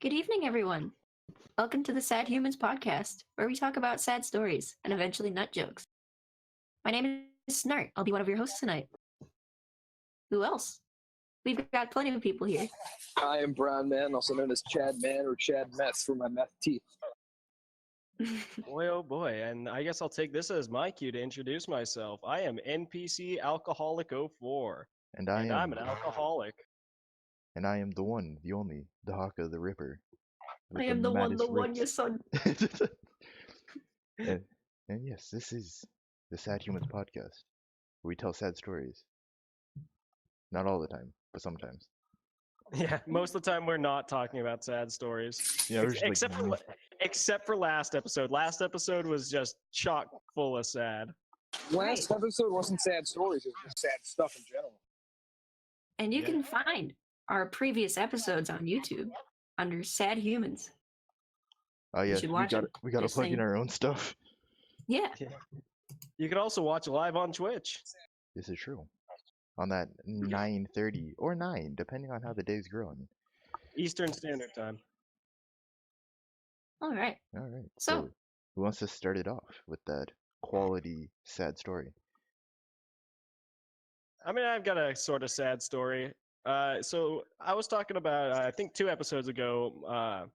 Good evening, everyone. Welcome to the Sad Humans podcast, where we talk about sad stories and eventually nut jokes. My name is Snart. I'll be one of your hosts tonight. Who else? We've got plenty of people here. I am Brownman, also known as Chad Man or Chad Meth for my meth teeth. Boy, oh boy, and I guess I'll take this as my cue to introduce myself. I am NPC Alcoholic 04, And I'm an alcoholic. And I am the one, the only, the Haka the Ripper. I am the one, your son. and yes, this is the Sad Humans podcast, where we tell sad stories. Not all the time, but sometimes. Yeah, most of the time we're not talking about sad stories. Yeah, we're just except for last episode. Last episode was just chock full of sad. Last episode wasn't sad stories, it was just sad stuff in general. And you can find our previous episodes on YouTube under Sad Humans. Oh yeah, should watch we gotta Just plug in saying. our own stuff. Yeah. You can also watch live on Twitch. This is true. On that 9:30 or 9, depending on how the day's growing. Eastern Standard Time. All right. All right. So- who wants to start it off with that quality sad story? I mean, I've got a sort of sad story. So I was talking about, I think 2 episodes ago,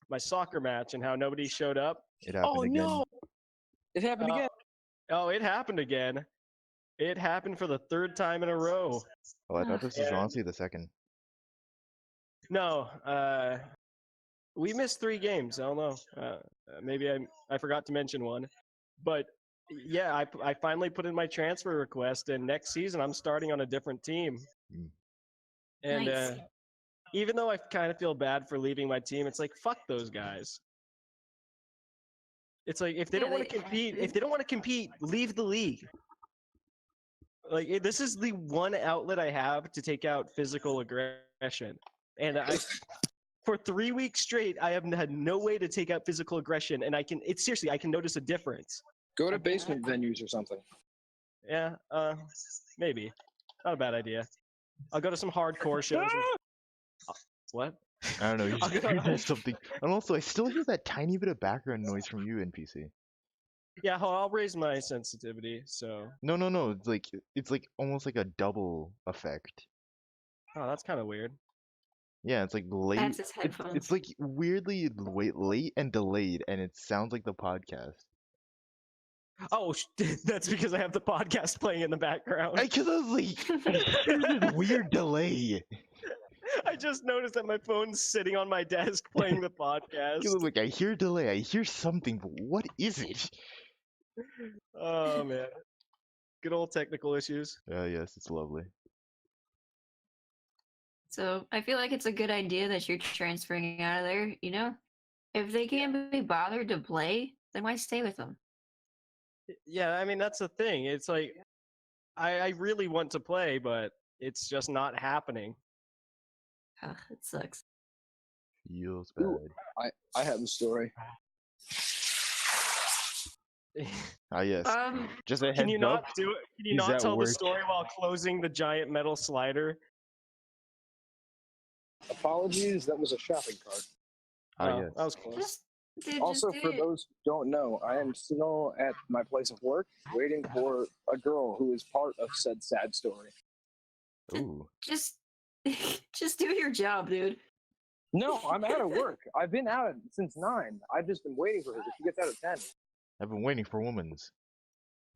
my soccer match and how nobody showed up. It happened again. No! It happened again. Oh, it happened again. It happened for the 3rd time in a row. Oh, I thought this was honestly the second. No, we missed 3 games. I don't know. Maybe I forgot to mention one. But yeah, I finally put in my transfer request, and next season I'm starting on a different team. Mm. And Nice. even though I kind of feel bad for leaving my team, it's like, fuck those guys. It's like, if they don't want to compete, leave the league. Like, this is the one outlet I have to take out physical aggression. And for 3 weeks straight, I have had no way to take out physical aggression, and I can notice a difference. Go to basement venues or something. Yeah, maybe. Not a bad idea. I'll go to some hardcore shows. What? I don't know. You just heard something. And also, I still hear that tiny bit of background noise from you, NPC. Yeah, I'll raise my sensitivity, so... No. It's like almost like a double effect. Oh, that's kind of weird. Yeah, it's like late. That's his headphones. It's like weirdly late and delayed, and it sounds like the podcast. Oh, that's because I have the podcast playing in the background. Because I was like, there's this weird delay. I just noticed that my phone's sitting on my desk playing the podcast. Because like, I hear delay, I hear something, but what is it? Oh, man. Good old technical issues. Yes, it's lovely. So I feel like it's a good idea that you're transferring out of there, you know? If they can't be bothered to play, then why stay with them? Yeah, I mean, that's the thing. It's like, I really want to play, but it's just not happening. Ugh, it sucks. Feels bad. Ooh, I have a story. Ah, yes. Just a heads Can you not up. do it? Can you He's not at tell the work. story while closing the giant metal slider? Apologies, that was a shopping cart. Ah, Oh, yes. that was close. Dude, Also, just for do it. those who don't know, I am still at my place of work waiting for a girl who is part of said sad story. Ooh. Just do your job, dude. No, I'm out of work. I've been out since 9. I've just been waiting for her. She gets out at 10. I've been waiting for woman's.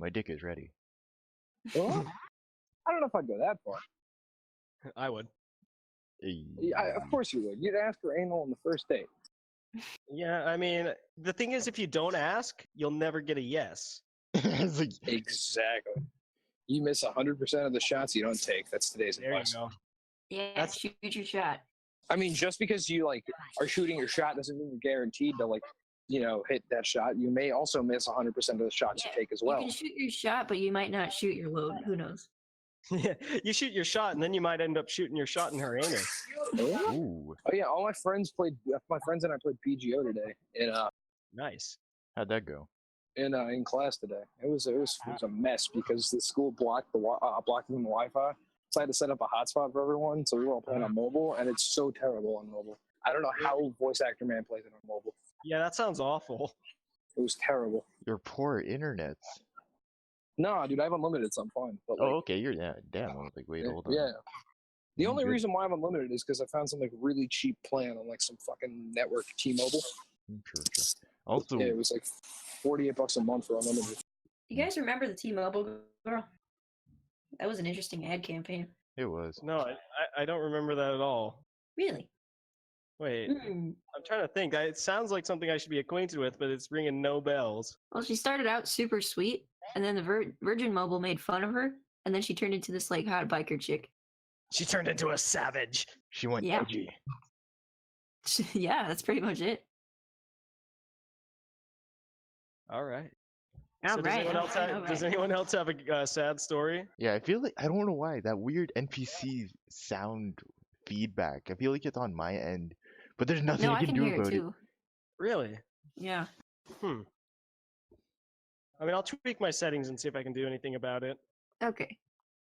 My dick is ready. What? I don't know if I'd go that far. I would. Yeah, of course you would. You'd ask for anal on the first date. Yeah, I mean, the thing is, if you don't ask, you'll never get a yes. It's like, Exactly. You miss 100% of the shots you don't take. That's today's There you advice. go. Yeah, That's- shoot your shot. I mean, just because you are shooting your shot doesn't mean you're guaranteed to hit that shot. You may also miss 100% of the shots you take as well. You can shoot your shot, but you might not shoot your load. Who knows? Yeah, you shoot your shot, and then you might end up shooting your shot in her anus. ooh. Oh yeah, all my friends and I played PGO today Nice. How'd that go? in class today. It was a mess because the school blocked the Wi-Fi. So I had to set up a hotspot for everyone, so we were all playing on mobile, and it's so terrible on mobile. I don't know how voice actor man plays it on mobile. Yeah, that sounds awful. It was terrible. Your poor internets. No, dude, I have unlimited, so I'm fine. But Oh, like, okay. You're damn. I was like, wait, hold on. yeah. The I'm only good. reason why I'm unlimited is because I found some like really cheap plan on like some fucking network T-Mobile. Sure. Also, Yeah, it was like $48 a month for unlimited. You guys remember the T-Mobile girl? That was an interesting ad campaign. it was. No, I don't remember that at all. Really? Wait, Hmm. I'm trying to think. It sounds like something I should be acquainted with, but it's ringing no bells. Well, she started out super sweet, and then the Virgin Mobile made fun of her, and then she turned into this like hot biker chick. She turned into a savage. She went Yeah. edgy. Yeah, that's pretty much it. All right. All So right. Does anyone else have a sad story? Yeah, I feel like I don't know why that weird NPC sound feedback. I feel like it's on my end, but there's nothing No, I I can can do hear it about it. too. Really? Yeah. I mean, I'll tweak my settings and see if I can do anything about it. Okay.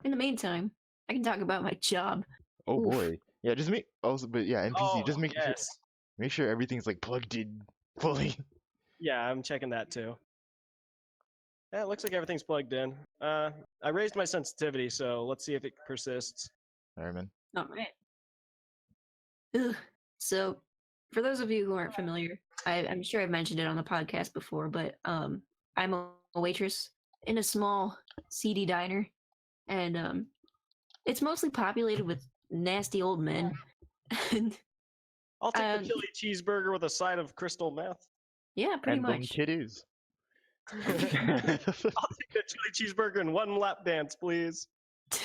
In the meantime, I can talk about my job. Oh Oof. boy. Yeah, just make also, but yeah, NPC. Just yes. make sure everything's like plugged in fully. Yeah, I'm checking that too. Yeah, it looks like everything's plugged in. I raised my sensitivity, so let's see if it persists. Alright, man. All right. Ugh. So, for those of you who aren't familiar, I'm sure I've mentioned it on the podcast before, but I'm a waitress in a small, seedy diner, and it's mostly populated with nasty old men. And I'll take Um, the chili cheeseburger with a side of crystal meth. yeah, pretty And them much. titties. I'll take the chili cheeseburger and one lap dance, please.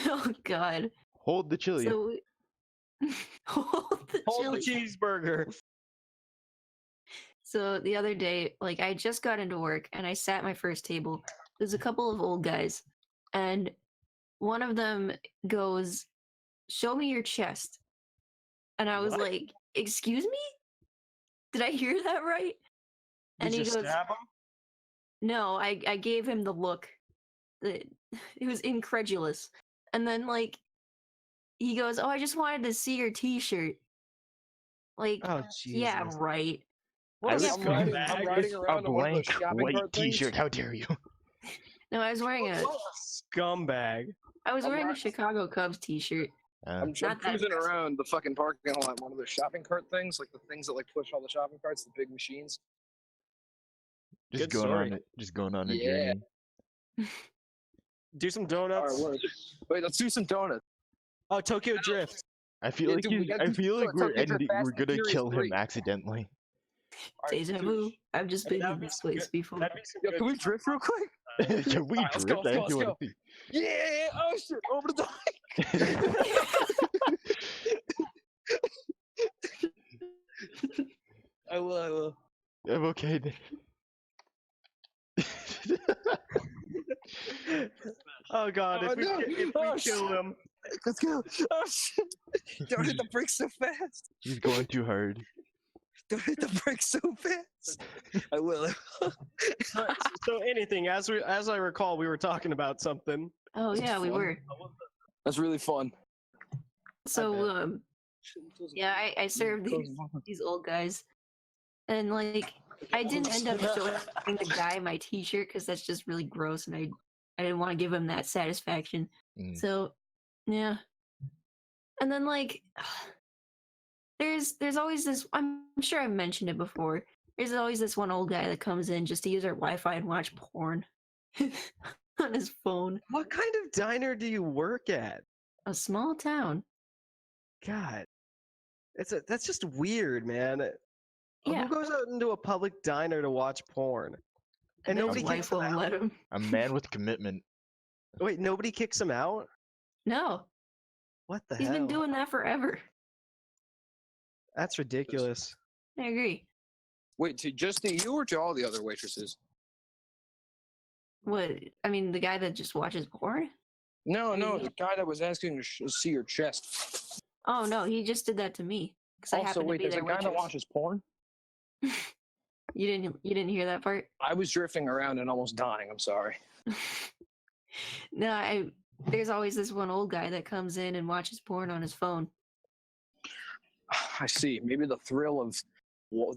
Oh God. Hold the chili. So hold the Hold the chili. cheeseburger. So the other day, like I just got into work and I sat at my first table. There's a couple of old guys, and one of them goes, "Show me your chest." And I was What? like, "Excuse me? Did I hear that right?" Did And you he goes, stab him? "No, I gave him the look. It was incredulous." And then like he goes, "Oh, I just wanted to see your t-shirt." Like, Oh, yeah, Jesus. right. What a Yeah, I'm riding scumbag. around A in one of those blank shopping white cart things. T-shirt. How dare you? No, I was wearing What a scumbag. I was I'm wearing a right. Chicago Cubs t-shirt. I'm Not that cruising impressive. around the fucking parking lot, one of those shopping cart things, like the things that like push all the shopping carts, the big machines. Just Good going story. on it. Just going on a Yeah. journey. Do some All donuts. right, wait, let's do some donuts. Oh, Tokyo Drift. I feel Yeah, like dude, we gotta do Tokyo Drift Fast we're and gonna Furious kill him 3. accidentally. All right, Deja dude, vu. I've just been That'd in be this some place good- before. That'd be some Yo, good can we drift real quick? Can we All right, let's go, drift? let's I go, actually let's wanna go. see. Yeah! Oh shit! Over the dike. I will. I'm okay. Oh God! Oh, no. If we Oh, kill shit. him, Let's go. Oh shit! Don't hit the brakes so fast. He's going too hard. Don't hit the brakes so fast. I will. so anything. As I recall, we were talking about something. Oh yeah, we fun. were. That's really fun. So yeah, I served these old guys, and like I didn't end up showing the guy my t-shirt because that's just really gross, and I didn't want to give him that satisfaction. Mm. So yeah, and then like there's always this. I'm sure I mentioned it before. There's always this one old guy that comes in just to use our Wi-Fi and watch porn on his phone. What kind of diner do you work at? A small town. God, that's just weird, man. Yeah. Who goes out into a public diner to watch porn? And His nobody kicks wife him won't out? let him. A man with commitment. Wait, nobody kicks him out? No, What the he's hell? been doing that forever. That's ridiculous. I agree. Wait, just to you or to all the other waitresses? What? I mean, the guy that just watches porn? No, the guy that was asking to see your chest. Oh no, he just did that to me because I Also, happened to wait, be there's a there. guy that waitress. watches porn? You didn't hear that part? I was drifting around and almost dying. I'm sorry. No, there's always this one old guy that comes in and watches porn on his phone. I see. Maybe the thrill of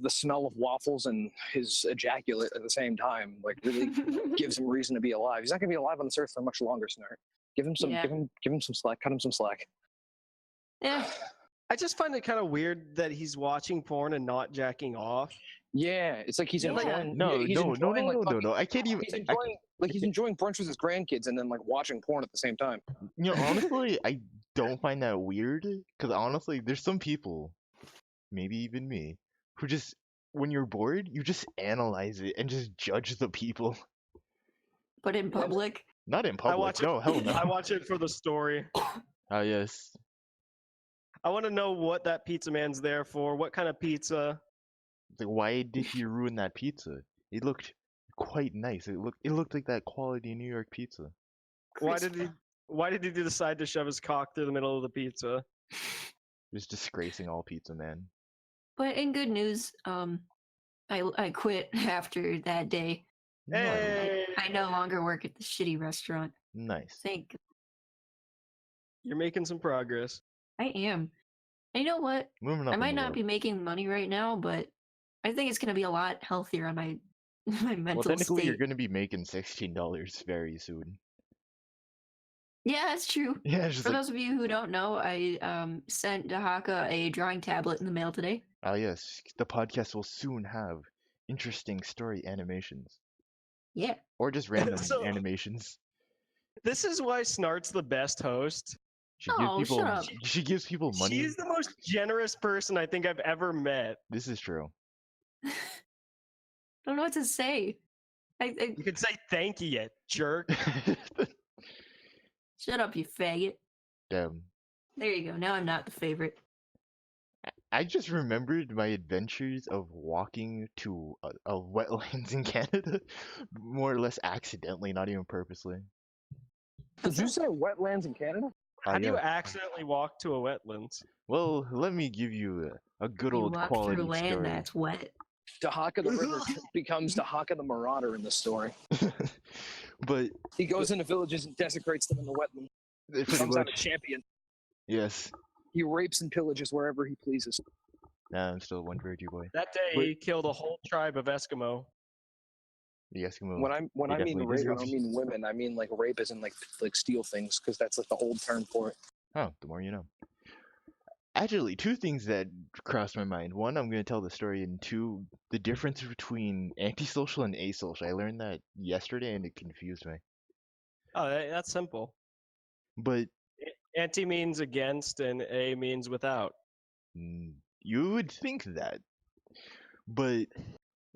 the smell of waffles and his ejaculate at the same time, like, really gives him reason to be alive. He's not going to be alive on this earth for much longer, Snart. Give him some, Yeah. give him some slack. Cut him some slack. Yeah. I just find it kind of weird that he's watching porn and not jacking off. Yeah, it's like he's Yeah. enjoying. No, he's no, no, enjoying, no, like, no, no, fucking- no. I can't even. He's enjoying, he's enjoying brunch with his grandkids and then like watching porn at the same time. Honestly, I don't find that weird. Because honestly, there's some people, maybe even me, who just, when you're bored, you just analyze it and just judge the people. But in public, Not in public. watch it- No, hell no. I watch it for the story. Ah, yes. I want to know what that pizza man's there for. What kind of pizza? Like, why did he ruin that pizza? It looked quite nice. It looked like that quality New York pizza. Why did he decide to shove his cock through the middle of the pizza? Just disgracing all pizza, man. but in good news, I quit after that day. Nice. Hey, I no longer work at the shitty restaurant. Nice. Thank you're making some progress. I am. And you know what? Moving up I in might the not world. be making money right now, but I think it's gonna be a lot healthier on my my mental Well, technically, state. you're going to be making $16 very soon. Yeah, that's true. Yeah, it's just For like, those of you who don't know, I sent Dahaka a drawing tablet in the mail today. ah, yes, the podcast will soon have interesting story animations. Yeah. Or just random So- animations. This is why Snart's the best host. She gives Oh, people, shut up. she gives people money. She's the most generous person I think I've ever met. This is true. Don't know what to say. I You could say thank you, you jerk. shut up, you faggot. Damn. There you go. Now I'm not the favorite. I just remembered my adventures of walking to a wetlands in Canada, more or less accidentally, not even purposely. Did you say wetlands in Canada? Ah, How do you yeah. accidentally walk to a wetlands? Well, let me give you a good You old walk quality through land story. that's wet. Dahaka the River becomes Dahaka the Marauder in this story. But He goes into villages and desecrates them in the wetland. pretty Comes out a much, champion. yes. He rapes and pillages wherever he pleases. Nah, I'm still one virtue boy. That day, Wait. he killed a whole tribe of Eskimo. The Eskimo. When I mean definitely rape, I deserve don't it. mean women. I mean like rape as in like steal things, because that's like the old term for it. Oh, the more you know. Actually, two things that crossed my mind. One, I'm going to tell the story, and two, the difference between antisocial and asocial. I learned that yesterday, and it confused me. Oh, that's simple. But Anti means against, and a means without. you would think that. But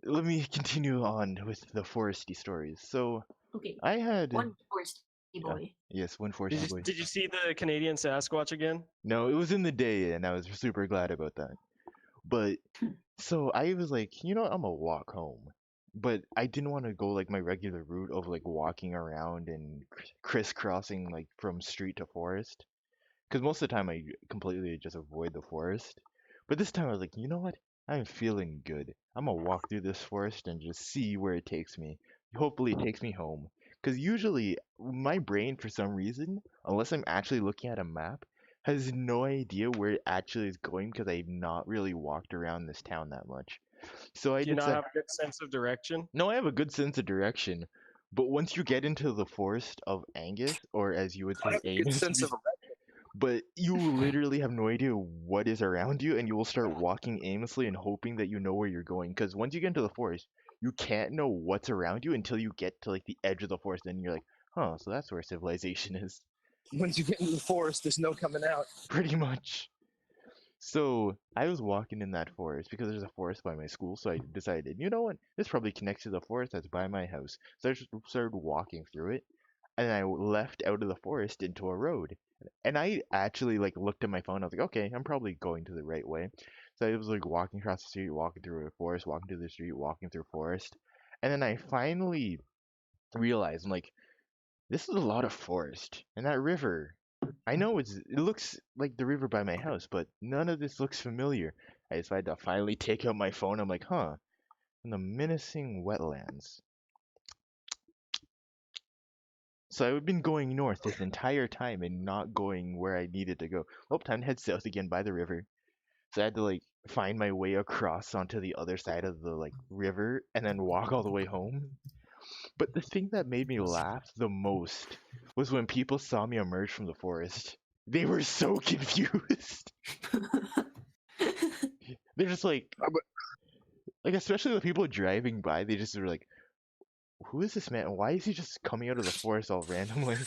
let me continue on with the foresty stories. So Okay. I had One foresty boy. yes, one foresty boy. Did you see the Canadian Sasquatch again? No, it was in the day, and I was super glad about that. But so I was like, you know, I'm gonna walk home, but I didn't want to go like my regular route of like walking around and crisscrossing like from street to forest, because most of the time I completely just avoid the forest. But this time I was like, you know what? I'm feeling good. I'm gonna walk through this forest and just see where it takes me. Hopefully it takes me home. Because usually my brain, for some reason, unless I'm actually looking at a map, has no idea where it actually is going because I've not really walked around this town that much. So I Do you not decided, have a good sense of direction? no, I have a good sense of direction. But once you get into the forest of Angus, or as you would I say, have a good Anus, sense of but you literally have no idea what is around you, and you will start walking aimlessly and hoping that you know where you're going. Because once you get into the forest, you can't know what's around you until you get to like the edge of the forest, and you're like, huh, so that's where civilization is. Once you get into the forest, there's no coming out. Pretty much. So I was walking in that forest because there's a forest by my school, so I decided, you know what, this probably connects to the forest that's by my house. So I just started walking through it, and I left out of the forest into a road. And I actually like looked at my phone. I was like, okay, I'm probably going to the right way. So I was like walking across the street, walking through a forest, walking through the street, walking through forest, and then I finally realized, I'm like, this is a lot of forest, and that river. I know it looks like the river by my house, but none of this looks familiar. I decided to finally take out my phone. I'm like, huh, in the menacing wetlands. So I've been going north this entire time and not going where I needed to go. Oh, time to head south again by the river. So I had to like find my way across onto the other side of the like river and then walk all the way home. But the thing that made me laugh the most was when people saw me emerge from the forest. They were so confused. They're just like especially the people driving by, they just were like, "Who is this man? Why is he just coming out of the forest all randomly?"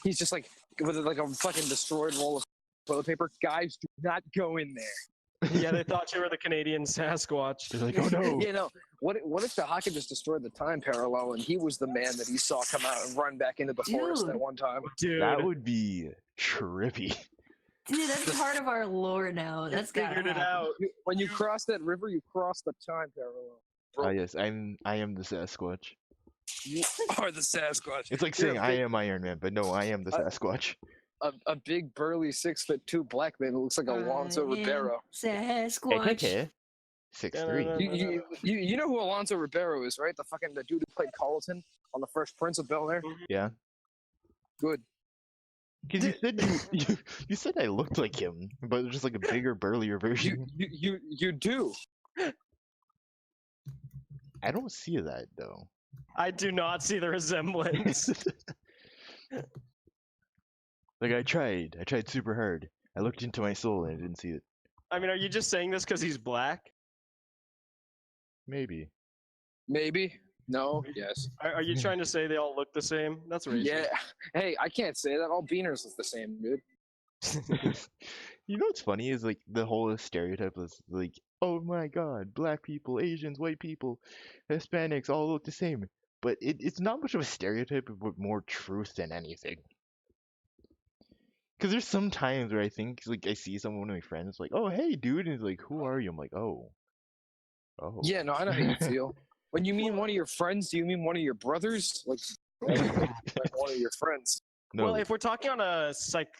He's just like with like a fucking destroyed roll of toilet paper. Guys, do not go in there. Yeah, they thought you were the Canadian Sasquatch. They're like, "Oh no!" You know, what if the Haka just destroyed the time parallel and he was the man that he saw come out and run back into the forest Dude. at one time? Dude, That would be trippy. Dude, that's part of our lore now. That's gotta figured it happen. out. When you cross that river, you cross the time parallel. Ah, yes, I am the Sasquatch. You are the Sasquatch. It's like You're saying a I big- am Iron Man, but no, I am the Sasquatch. a big burly 6'2" black man who looks like Alonso I am Ribeiro. Sasquatch. Okay. 6'3". You know who Alonso Ribeiro is, right? The dude who played Carlton on the Fresh Prince of Bel Air. Yeah. Good. Because you said you said I looked like him, but just like a bigger, burlier version. You do. I don't see that though. I do not see the resemblance. Like I tried super hard. I looked into my soul and I didn't see it. I mean, are you just saying this because he's black? Maybe. Maybe. No. Yes. Are you trying to say they all look the same? That's racist. Yeah. Hey, I can't say that. All beaners is the same, dude. You know what's funny is like the whole stereotype is like, oh my god, black people, Asians, white people, Hispanics all look the same. But it's not much of a stereotype, but more truth than anything. Because there's some times where I think like I see someone of my friends like, oh hey dude, and he's like, who are you? I'm like, oh. Yeah. No, I know how you feel. When you mean one of your friends, do you mean one of your brothers? Like one of your friends. No. Well, if we're talking on a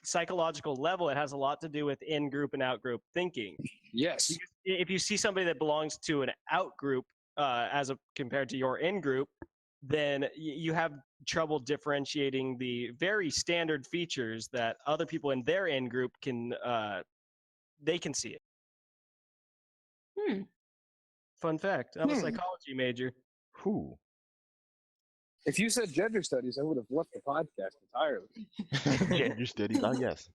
psychological level, it has a lot to do with in-group and out-group thinking. Yes. If you see somebody that belongs to an out-group compared to your in-group, then you have trouble differentiating the very standard features that other people in their in-group can see it. Hmm. Fun fact, I'm a psychology major. Who? If you said gender studies, I would have left the podcast entirely. Gender studies. Oh yes.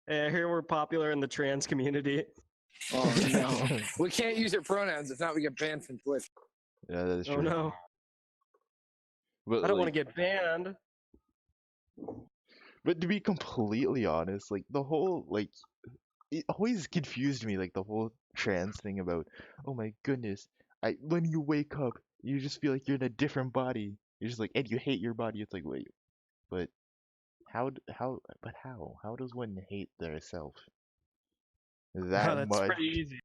Here we're popular in the trans community. Oh no. We can't use your pronouns. If not, we get banned from Twitch. Yeah, that is true. Oh no, But I don't want like, to get banned. But to be completely honest, like the whole like it always confused me, like the whole trans thing about, oh my goodness, when you wake up, you just feel like you're in a different body. You're just like, and you hate your body. It's like, wait, but how does one hate their self that That's much pretty easy.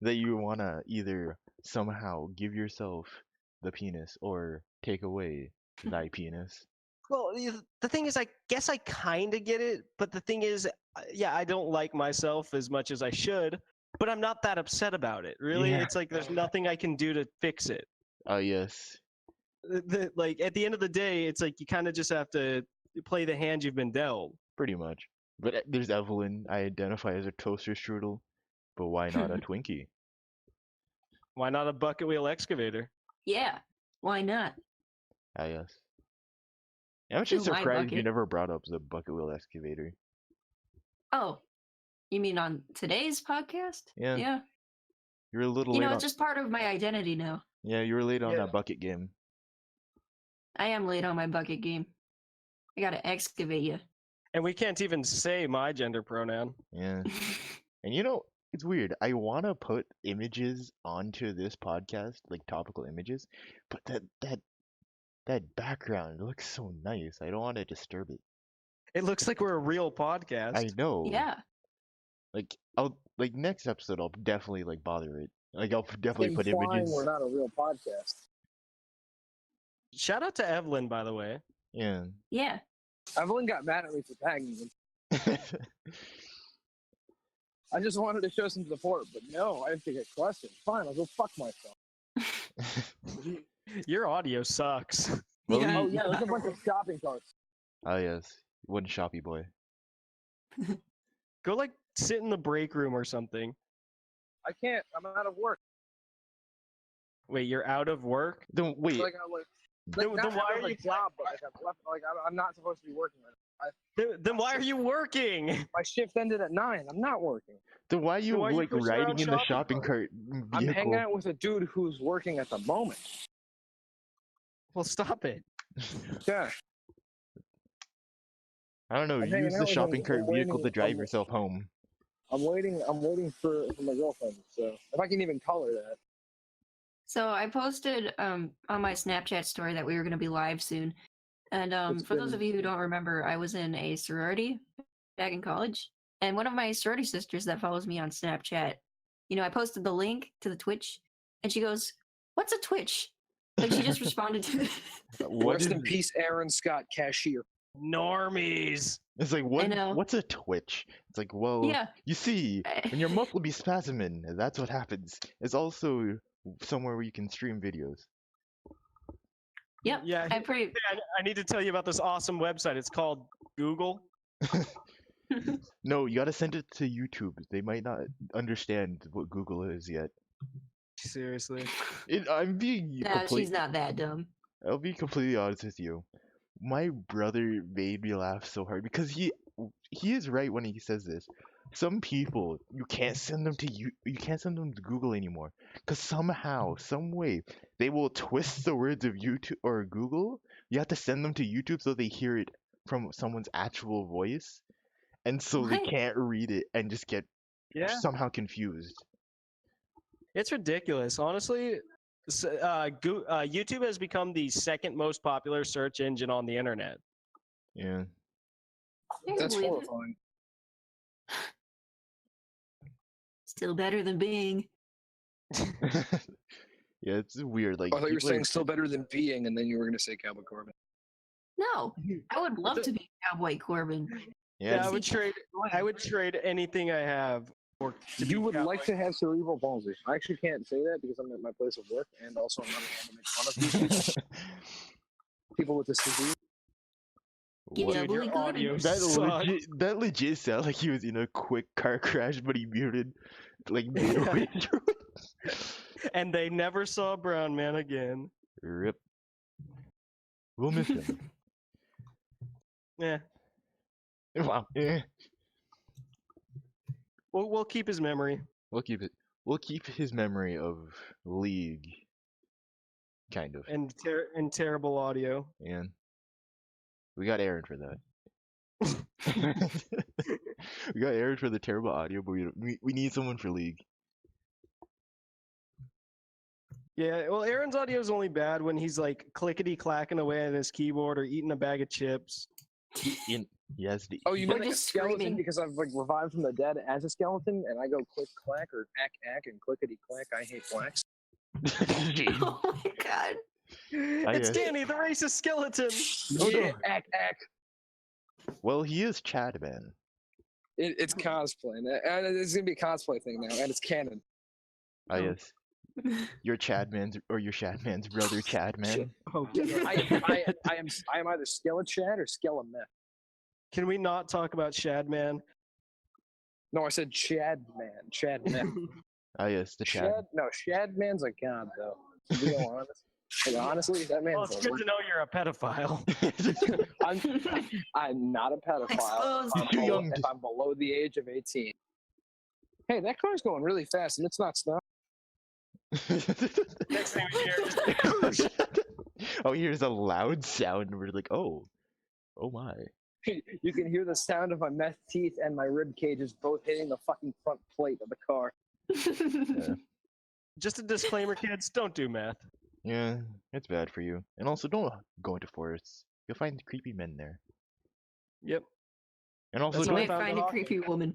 that you wanna either somehow give yourself the penis or take away thy penis? Well, the thing is, I guess I kind of get it, but the thing is, yeah, I don't like myself as much as I should, but I'm not that upset about it. Really, Yeah. it's like there's nothing I can do to fix it. Yes. Like at the end of the day, it's like you kind of just have to play the hand you've been dealt. Pretty much. But there's Evelyn. I identify as a toaster strudel, but why not a Twinkie? Why not a bucket wheel excavator? Yeah. Why not? Ah, yes. I'm actually Fill my surprised you bucket. never brought up the bucket wheel excavator. Oh, you mean on today's podcast? Yeah. Yeah. You're a little You late know, on. it's just part of my identity now. Yeah, you were late on Yeah. that bucket game. I am late on my bucket game. I gotta excavate you. And we can't even say my gender pronoun. Yeah. And you know, it's weird. I want to put images onto this podcast, like topical images, but that background looks so nice. I don't want to disturb it. It looks like we're a real podcast. I know. Yeah. Like next episode, I'll definitely like bother it. Like I'll definitely put Implying images. we're not a real podcast. Shout out to Evelyn, by the way. Yeah. Yeah. Evelyn got mad at me for tagging him. I just wanted to show some support, but no, I didn't think a question. Fine, I'll go fuck myself. Your audio sucks. Well, Yeah. Oh yeah, there's a bunch of shopping carts. Oh yes, one shoppy boy. Go like sit in the break room or something. I can't. I'm out of work. Wait, you're out of work? Then wait. Then not why out of are a you? job, but I've left. I'm not supposed to be working. Then why are you working? My shift ended at 9. I'm not working. Then why are you why are you like pushing around riding in the shopping shopping cart I'm hanging vehicle? out with a dude who's working at the moment. Well, stop it. Yeah. I don't know. I'm hanging Use out the with shopping him, cart I'm vehicle to waiting- drive I'm- yourself home. I'm waiting for my girlfriend. So if I can even call her that. So I posted on my Snapchat story that we were going to be live soon. And It's for those been- of you who don't remember, I was in a sorority back in college. And one of my sorority sisters that follows me on Snapchat, I posted the link to the Twitch, and she goes, "What's a Twitch?" Like she just responded to it. What Rest is? in peace, Aaron Scott, cashier. Normies. It's like know. what's a twitch? It's like, well, Yeah. you see, when your muscle be spasming, that's what happens. It's also somewhere where you can stream videos. Yep. Yeah. I need to tell you about this awesome website. It's called Google. No, you gotta send it to YouTube. They might not understand what Google is yet. Seriously. I'm being No, she's not that dumb. I'll be completely honest with you. My brother made me laugh so hard because he is right when he says this. Some people you can't send them to you can't send them to Google anymore because somehow, some way, they will twist the words of YouTube or Google. You have to send them to YouTube so they hear it from someone's actual voice, and so they What? can't read it and just get Yeah. somehow confused. It's ridiculous. Honestly, YouTube has become the second most popular search engine on the internet. Yeah. I can That's believe it. horrifying. Still better than being. Yeah, it's weird. Like I thought you were people are- saying still better than being, and then you were going to say Cowboy Corbin. No, I would love to be Cowboy Corbin. Yeah, yeah, I would trade anything I have for. to be You would Cowboy. like to have cerebral palsy. I actually can't say that because I'm at my place of work, and also I'm not going to make fun of people with this disease. Give me a Dude, your Bully Corbin. audio That sucks. that legit sounded like he was in a quick car crash, but he muted like midway through. And they never saw Brownman again. Rip. We'll miss him. Yeah, Wow. Eh. we'll keep his memory. We'll keep it. We'll keep his memory of League. Kind of. And terrible audio. And we got Aaron for that. We got Aaron for the terrible audio, but we need someone for League. Yeah, well, Aaron's audio is only bad when he's like clickety clacking away on his keyboard or eating a bag of chips. He has the. Oh, you Or mean like a just skeleton screaming. because I've like revived from the dead as a skeleton, and I go click clack or ack and clickety clack. I hate quacks. Oh my god. It's guess. Danny, the racist skeleton. Oh, no. Yeah, ack. Well, he is Chad, man. It's cosplay, and it's gonna be a cosplay thing now, and it's canon. Ah, yes. Your Chadman's or your Shadman's brother, Chadman. Oh, I am either Skeleton Chad or Skeleton Meth. Can we not talk about Shadman? No, I said Chad Man, Chad Meth. Ah, yes, the Chad. Shad Man's a god though. To be honest, like, honestly, that man's. Well, it's good to know you're a pedophile. I'm not a pedophile. Exposed. If I'm Too below- young if to- I'm below the age of 18. Hey, that car's going really fast, and it's not stopping. Next thing we hear, Oh, here's a loud sound. And we're like, oh my. You can hear the sound of my meth teeth and my rib cages both hitting the fucking front plate of the car. just a disclaimer, kids, don't do meth. Yeah, it's bad for you. And also, don't go into forests. You'll find creepy men there. Yep. And also, That's You what I might found find in a creepy woman.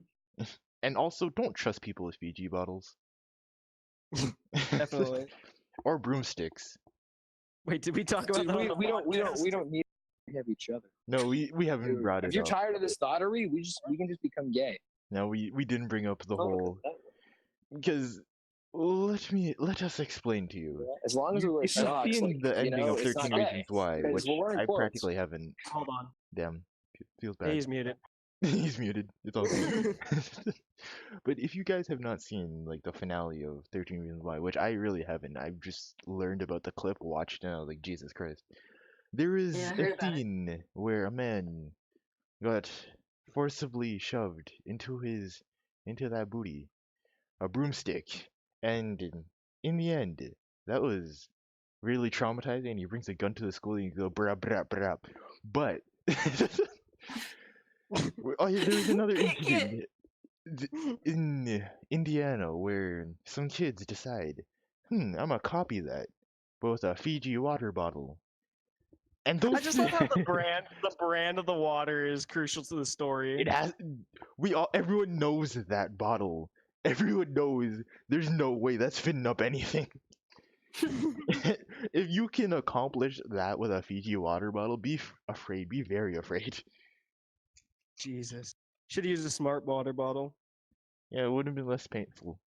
don't trust people with Fiji bottles Definitely. or broomsticks. Wait, did we talk about Dude, that? on the we podcast? don't need to have each other. No, we haven't Dude, brought if it you're up. tired of this thottery, we can just become gay. No, we didn't bring up the Oh, whole because let us explain to you. As long as we wear If you've socks, seen like, the ending of it's 13 not Reasons gay. Why, 'Cause which we're wearing I clothes. practically haven't. Hold on. Damn, feels bad. He's muted. He's muted. It's all good. But if you guys have not seen like the finale of 13 Reasons Why, which I really haven't, I've just learned about the clip, watched it, and I was like, Jesus Christ. There Yeah, is I a heard about it. scene where a man got forcibly shoved into that booty, a broomstick, and in the end, that was really traumatizing. He brings a gun to the school and you go brap brap brap. But oh yeah, there was another Pick it. incident in Indiana where some kids decide, I'm gonna copy that, but with a Fiji water bottle. And those I just love how the brand of the water is crucial to the story. it has everyone knows that bottle. Everyone knows there's no way that's fitting up anything. If you can accomplish that with a Fiji water bottle, be afraid, be very afraid. Jesus. Should have used a smart water bottle. Yeah, it would have been less painful.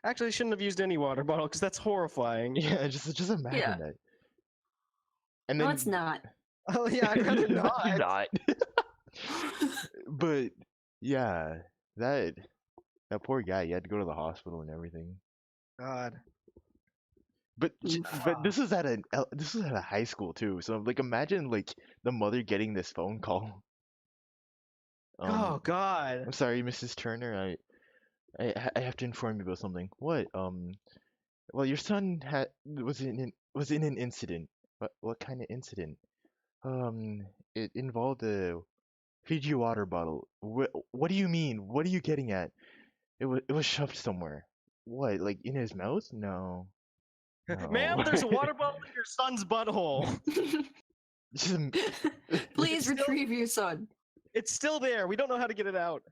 Actually, shouldn't have used any water bottle because that's horrifying. Yeah, just imagine Yeah. that. And No, then it's not. Oh yeah, I'd rather not. not. But yeah, that poor guy, he had to go to the hospital and everything. God. But Oof. but this is at a high school too. So like imagine like the mother getting this phone call. Oh God. I'm sorry, Mrs. Turner. I have to inform you about something. What? Well, your son was in an incident. What kind of incident? It involved a Fiji water bottle. What do you mean? What are you getting at? It was shoved somewhere. What? Like in his mouth? No. Ma'am, No. there's a water bottle in your son's butthole. Just Please Still- retrieve your son. It's still there. We don't know how to get it out.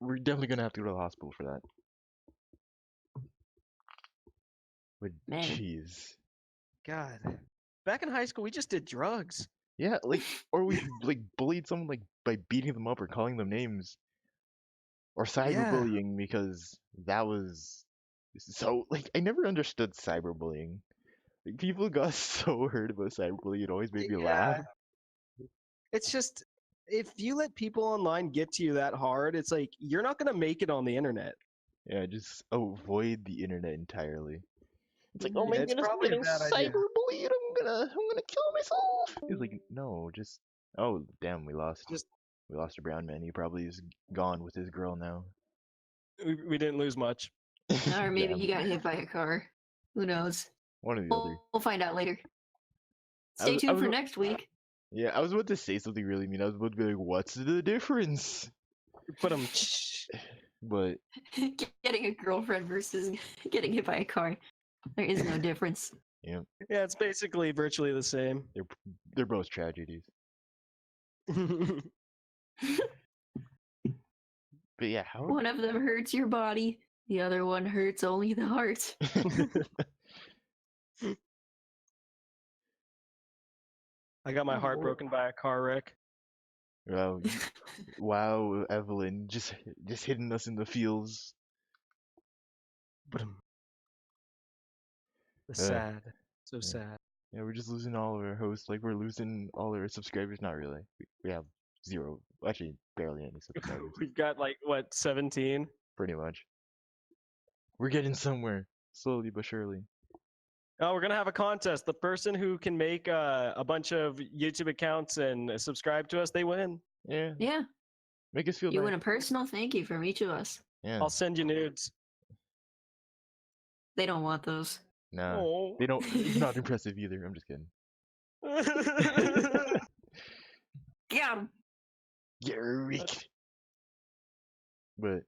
we're definitely gonna have to go to the hospital for that. But Man. jeez. God. Back in high school, we just did drugs. Yeah, like or we like bullied someone like by beating them up or calling them names. Or cyberbullying because that was so like I never understood cyberbullying. Like people got so hurt about cyberbullying, it always made me laugh. It's just if you let people online get to you that hard, it's like you're not gonna make it on the internet. Yeah, just avoid the internet entirely. It's like, oh Yeah, my it's goodness, I'm probably a getting bad idea. cyberbullied. I'm gonna kill myself. It's like, no, just oh damn, we lost a Brownman. He probably is gone with his girl now. We didn't lose much. Or maybe Damn. he got hit by a car. Who knows? One or the other. We'll find out later. I Stay was- I tuned was for a- next week. Yeah, I was about to say something really mean. I was about to be like, what's the difference? Put them. But Getting a girlfriend versus getting hit by a car. There is no difference. Yeah, it's basically virtually the same. they're both tragedies. But yeah, how One of them hurts your body, the other one hurts only the heart. I got my heart broken by a car wreck. wow, wow, Evelyn, just hitting us in the feels. The Uh, sad. So yeah. sad. Yeah, we're just losing all of our hosts. Like we're losing all our subscribers. Not really. We have zero, actually barely any subscribers. We've got like what 17. Pretty much. We're getting somewhere, slowly but surely. Oh, we're gonna have a contest. The person who can make a bunch of YouTube accounts and subscribe to us, they win. Yeah, Yeah, make us feel you nice. win a personal thank you from each of us. Yeah, I'll send you nudes. They don't want those. nah, Oh. they don't. It's not impressive either. I'm just kidding. Got 'em. You're weak. But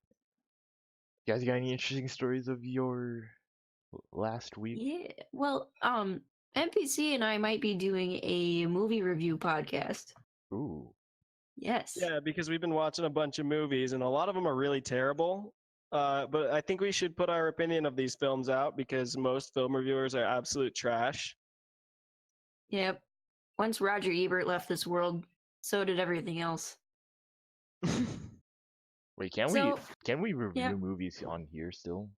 you guys got any interesting stories of your last week? Yeah. Well, NPC and I might be doing a movie review podcast. Ooh. Yes. Yeah, because we've been watching a bunch of movies, and a lot of them are really terrible. But I think we should put our opinion of these films out because most film reviewers are absolute trash. Yep. Once Roger Ebert left this world, so did everything else. Wait, can So, we review yeah. movies on here still?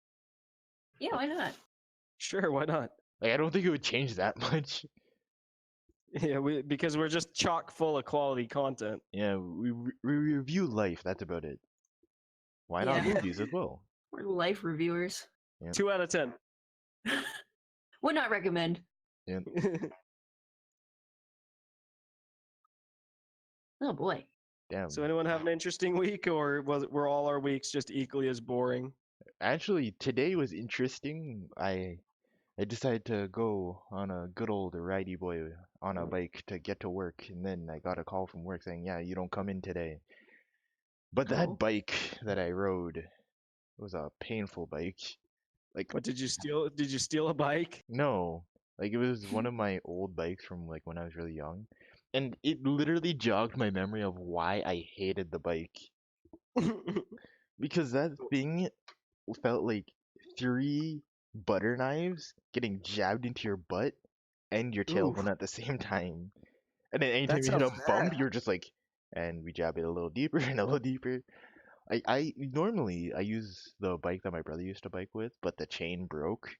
Yeah, why not? Sure, why not? Like I don't think it would change that much. Yeah, because we're just chock full of quality content. Yeah, we review life. That's about it. Why not Yeah. movies as well? We're life reviewers. 2 out of 10. Would not recommend. Oh boy. Damn. So anyone have an interesting week, or were all our weeks just equally as boring? Actually, today was interesting. I decided to go on a good old ridey boy on a bike to get to work, and then I got a call from work saying, "Yeah, you don't come in today." But Oh. that bike that I rode was a painful bike. Like, What did you steal? Did you steal a bike? no, like it was one of my old bikes from like when I was really young, and it literally jogged my memory of why I hated the bike. Because that thing felt like 3 butter knives getting jabbed into your butt and your tailbone at the same time. And then anytime That you hit a sounds bump, bad. you're just like, and we jab it a little deeper and a little deeper. I normally I use the bike that my brother used to bike with, but the chain broke.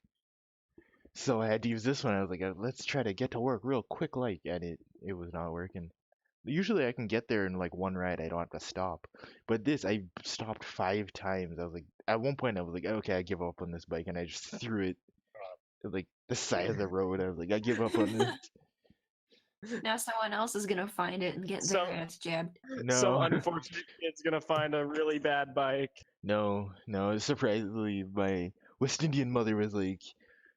So I had to use this one. I was like, let's try to get to work real quick, like, and it was not working. Usually I can get there in like one ride. I don't have to stop. But this, I stopped 5 times. I was like, at one point I was like, okay, I give up on this bike, and I just threw it at, like the side of the road. I was like, I give up on this. Now someone else is gonna find it and get their So- ass jabbed. Some No, unfortunate kid's gonna find a really bad bike. no. Surprisingly, my West Indian mother was like,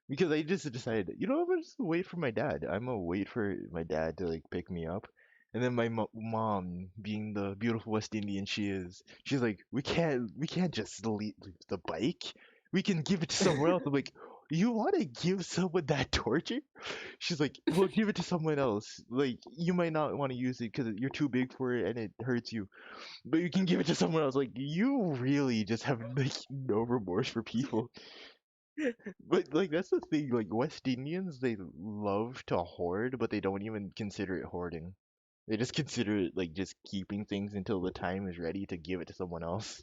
because I just decided, you know, I'm gonna just wait for my dad. I'm gonna wait for my dad to like pick me up. And then my mom, being the beautiful West Indian she is, she's like, we can't just leave the bike. We can give it to someone else. I'm like, you want to give someone that torture? She's like, well, give it to someone else. Like, you might not want to use it because you're too big for it and it hurts you, but you can give it to someone else. Like, you really just have like no remorse for people. But like that's the thing, like West Indians, they love to hoard, but they don't even consider it hoarding. They just consider it like just keeping things until the time is ready to give it to someone else.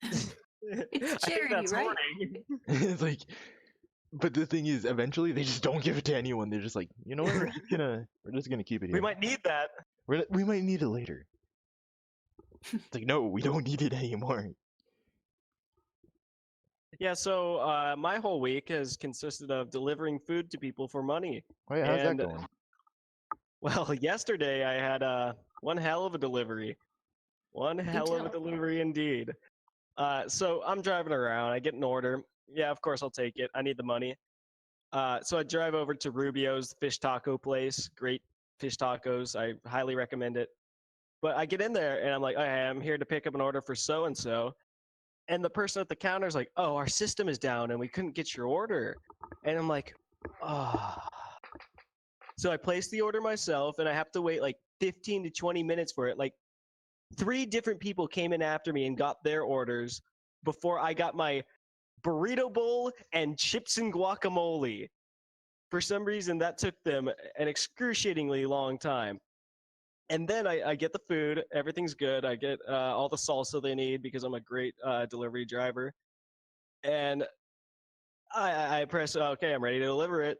It's I think charity, that's right? hoarding. It's like, but the thing is, eventually they just don't give it to anyone. They're just like, you know what, we're just gonna keep it here. We might need that. We might need it later. It's like, no, we don't need it anymore. Yeah, so my whole week has consisted of delivering food to people for money. Oh yeah, how's that And- going? Well, yesterday I had one hell of a delivery. One hell of a tell. delivery indeed. So I'm driving around. I get an order. Yeah, of course I'll take it. I need the money. So I drive over to Rubio's fish taco place. Great fish tacos. I highly recommend it. But I get in there and I'm like, okay, I'm here to pick up an order for so and so. And the person at the counter is like, oh, our system is down and we couldn't get your order. And I'm like, ah. So I place the order myself and I have to wait like 15 to 20 minutes for it. Like 3 different people came in after me and got their orders before I got my burrito bowl and chips and guacamole. For some reason, that took them an excruciatingly long time. And then I get the food. Everything's good. I get all the salsa they need because I'm a great delivery driver. And I press, okay, I'm ready to deliver it.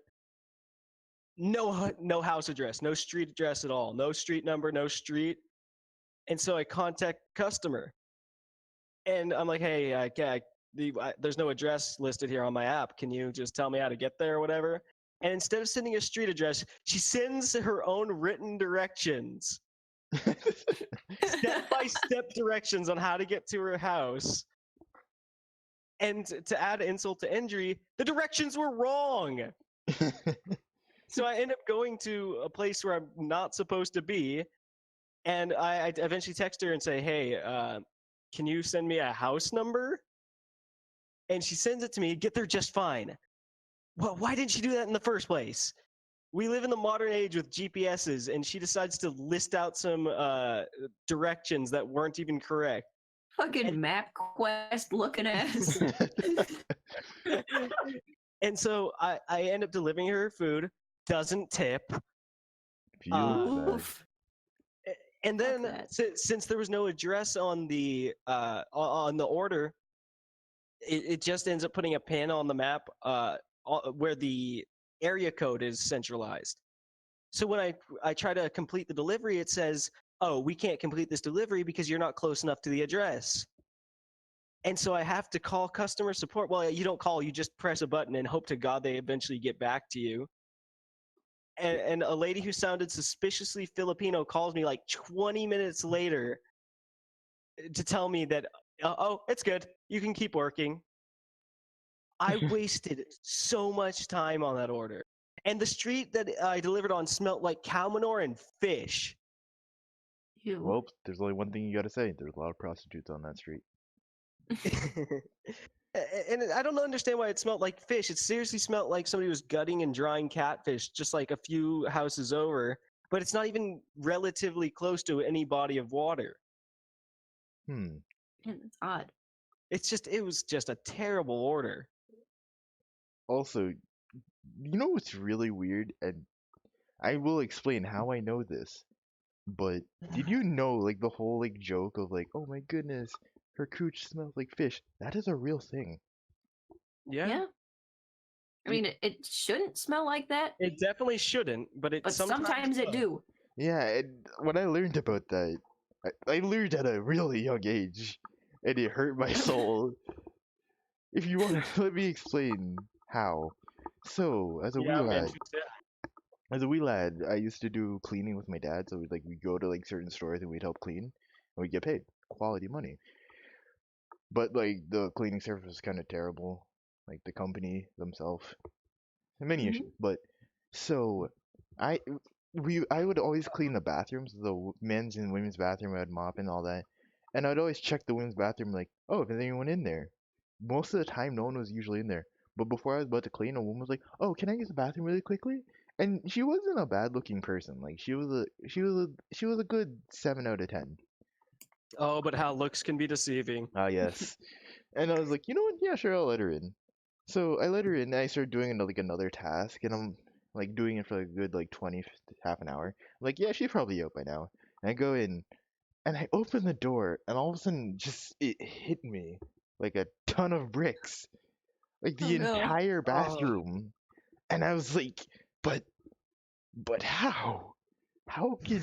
No house address, no street address at all, no street number, no street. And so I contact customer, and I'm like, hey, there's no address listed here on my app. Can you just tell me how to get there or whatever? And instead of sending a street address, she sends her own written directions, step-by-step directions on how to get to her house. And to add insult to injury, the directions were wrong. So I end up going to a place where I'm not supposed to be, and I eventually text her and say, hey, can you send me a house number? And she sends it to me, get there just fine. Well, why didn't she do that in the first place? We live in the modern age with GPSs, and she decides to list out some directions that weren't even correct. Fucking And- MapQuest looking ass. And so I end up delivering her food, doesn't tip. Feels bad. Oof. And Fuck then that. since there was no address on the order, it just ends up putting a pin on the map where the area code is centralized. So when I try to complete the delivery, it says, "Oh, we can't complete this delivery because you're not close enough to the address." And so I have to call customer support. Well, you don't call, you just press a button and hope to God they eventually get back to you. And a lady who sounded suspiciously Filipino calls me like 20 minutes later to tell me that, oh, it's good. You can keep working. I wasted so much time on that order. And the street that I delivered on smelled like cow manure and fish. Ew. Well, there's only one thing you gotta say. There's a lot of prostitutes on that street. And I don't understand why it smelled like fish. It seriously smelled like somebody was gutting and drying catfish just like a few houses over. But it's not even relatively close to any body of water. Hmm. Man, that's odd. It was just a terrible order. Also, you know what's really weird? And I will explain how I know this. But did you know, like, the whole, like, joke of, like, oh my goodness, her cooch smells like fish? That is a real thing. Yeah. I mean, it shouldn't smell like that, It definitely shouldn't, but it but sometimes it does. do. Yeah, and when I learned about that, I learned at a really young age, and it hurt my soul. If you want to, let me explain how. So, as a wee Yeah, I'm lad, interested. I used to do cleaning with my dad. So we'd go to like certain stores and we'd help clean, and we'd get paid quality money. But like the cleaning service was kind of terrible, like the company themselves, many Mhm. issues. But so I I would always clean the bathrooms, the men's and women's bathroom. I'd mop and all that, and I'd always check the women's bathroom, like, oh, if there's anyone in there. Most of the time, no one was usually in there. But before I was about to clean, a woman was like, "Oh, can I use the bathroom really quickly?" And she wasn't a bad-looking person. Like she was a good 7 out of 10. Oh, but how looks can be deceiving. Ah, yes. And I was like, you know what? Yeah, sure, I'll let her in. So I let her in, and I started doing like another task, and I'm like doing it for like a good like 20, half an hour. I'm like, yeah, she's probably out by now. And I go in, and I open the door, and all of a sudden, just it hit me like a ton of bricks, like Oh the no. entire Oh, bathroom. And I was like, but how? How can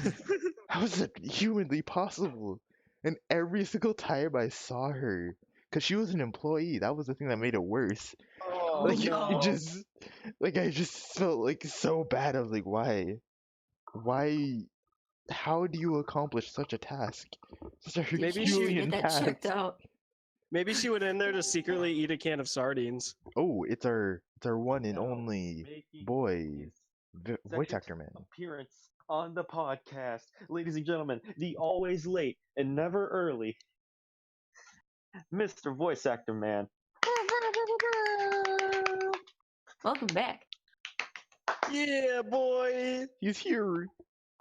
how is it humanly possible? And every single time I saw her, because she was an employee, that was the thing that made it worse. oh Like no. it just, like I just felt like so bad. I was like, why? How do you accomplish such a task? Such a Dude, Maybe you she- should Herculean get that task. checked out. Maybe she went in there to secretly eat a can of sardines. Oh, it's our one and Now only making boy, his voice second actor man. appearance on the podcast, ladies and gentlemen, the always late and never early, Mr. Voice Actor Man. Welcome back. Yeah, boy. He's here.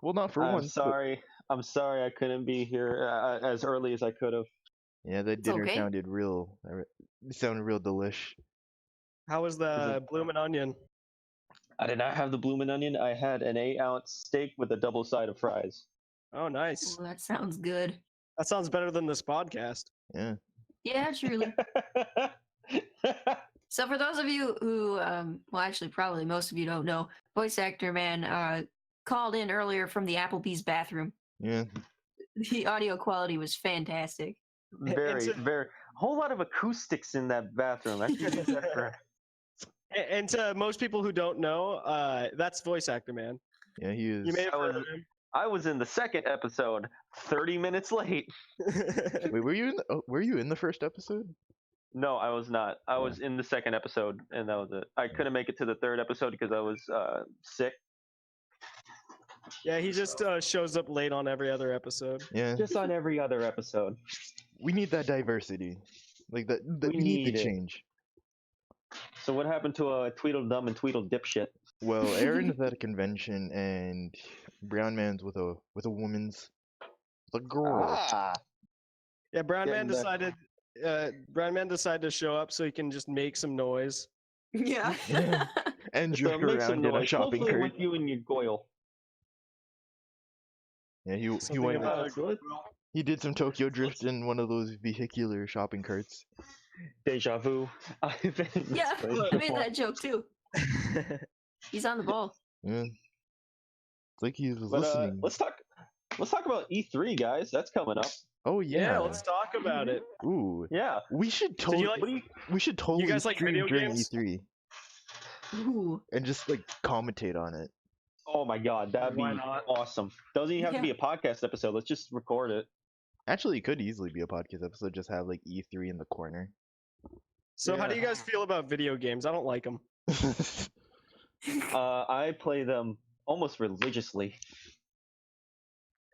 Well, not for I'm once. but- sorry I couldn't be here as early as I could have. Yeah, that It's dinner okay. sounded real. It sounded real delish. How was the bloomin' onion? I did not have the bloomin' onion. I had an 8-ounce steak with a double side of fries. Oh, nice. Ooh, that sounds good. That sounds better than this podcast. Yeah. Yeah, truly. So for those of you who, well, actually, probably most of you don't know, voice actor man called in earlier from the Applebee's bathroom. Yeah. The audio quality was fantastic. Very, very. Whole lot of acoustics in that bathroom. I can't use that for. And to most people who don't know, that's voice actor man. Yeah, he is. You may have I heard was- of him. I was in the second episode, 30 minutes late. Wait, were you in the first episode? No, I was not. I was in the second episode, and that was it. I couldn't make it to the third episode because I was sick. Yeah, he just shows up late on every other episode. Yeah. Just on every other episode. We need that diversity. Like that we We need need to it. change. So what happened to Tweedledum and Tweedledipshit? Well, Aaron is at a convention and Brownman's with a woman's the girl. Ah, Yeah, Brownman Getting back- decided. Brownman decided to show up so he can just make some noise. Yeah. Yeah. And so jerk make some around in a noise. shopping Hopefully cart. with you and your goyle. Yeah, he Something went about good. he did some Tokyo drift in one of those vehicular shopping carts. Deja vu. I've been in this Yeah, place I made before. that joke too. He's on the ball. Yeah. It's like he was But listening. let's talk about E3, guys. That's coming up. Oh Yeah, yeah. let's talk about it. Ooh. Yeah. We should So you totally. like? We should totally guys like stream video during games? E3 Ooh. and just like commentate on it. Oh my God, that'd be Why not? awesome. Doesn't even have to be a podcast episode. Let's just record it. Actually, it could easily be a podcast episode. Just have like E3 in the corner. So how do Yeah. you guys feel about video games? I don't like them. I play them almost religiously.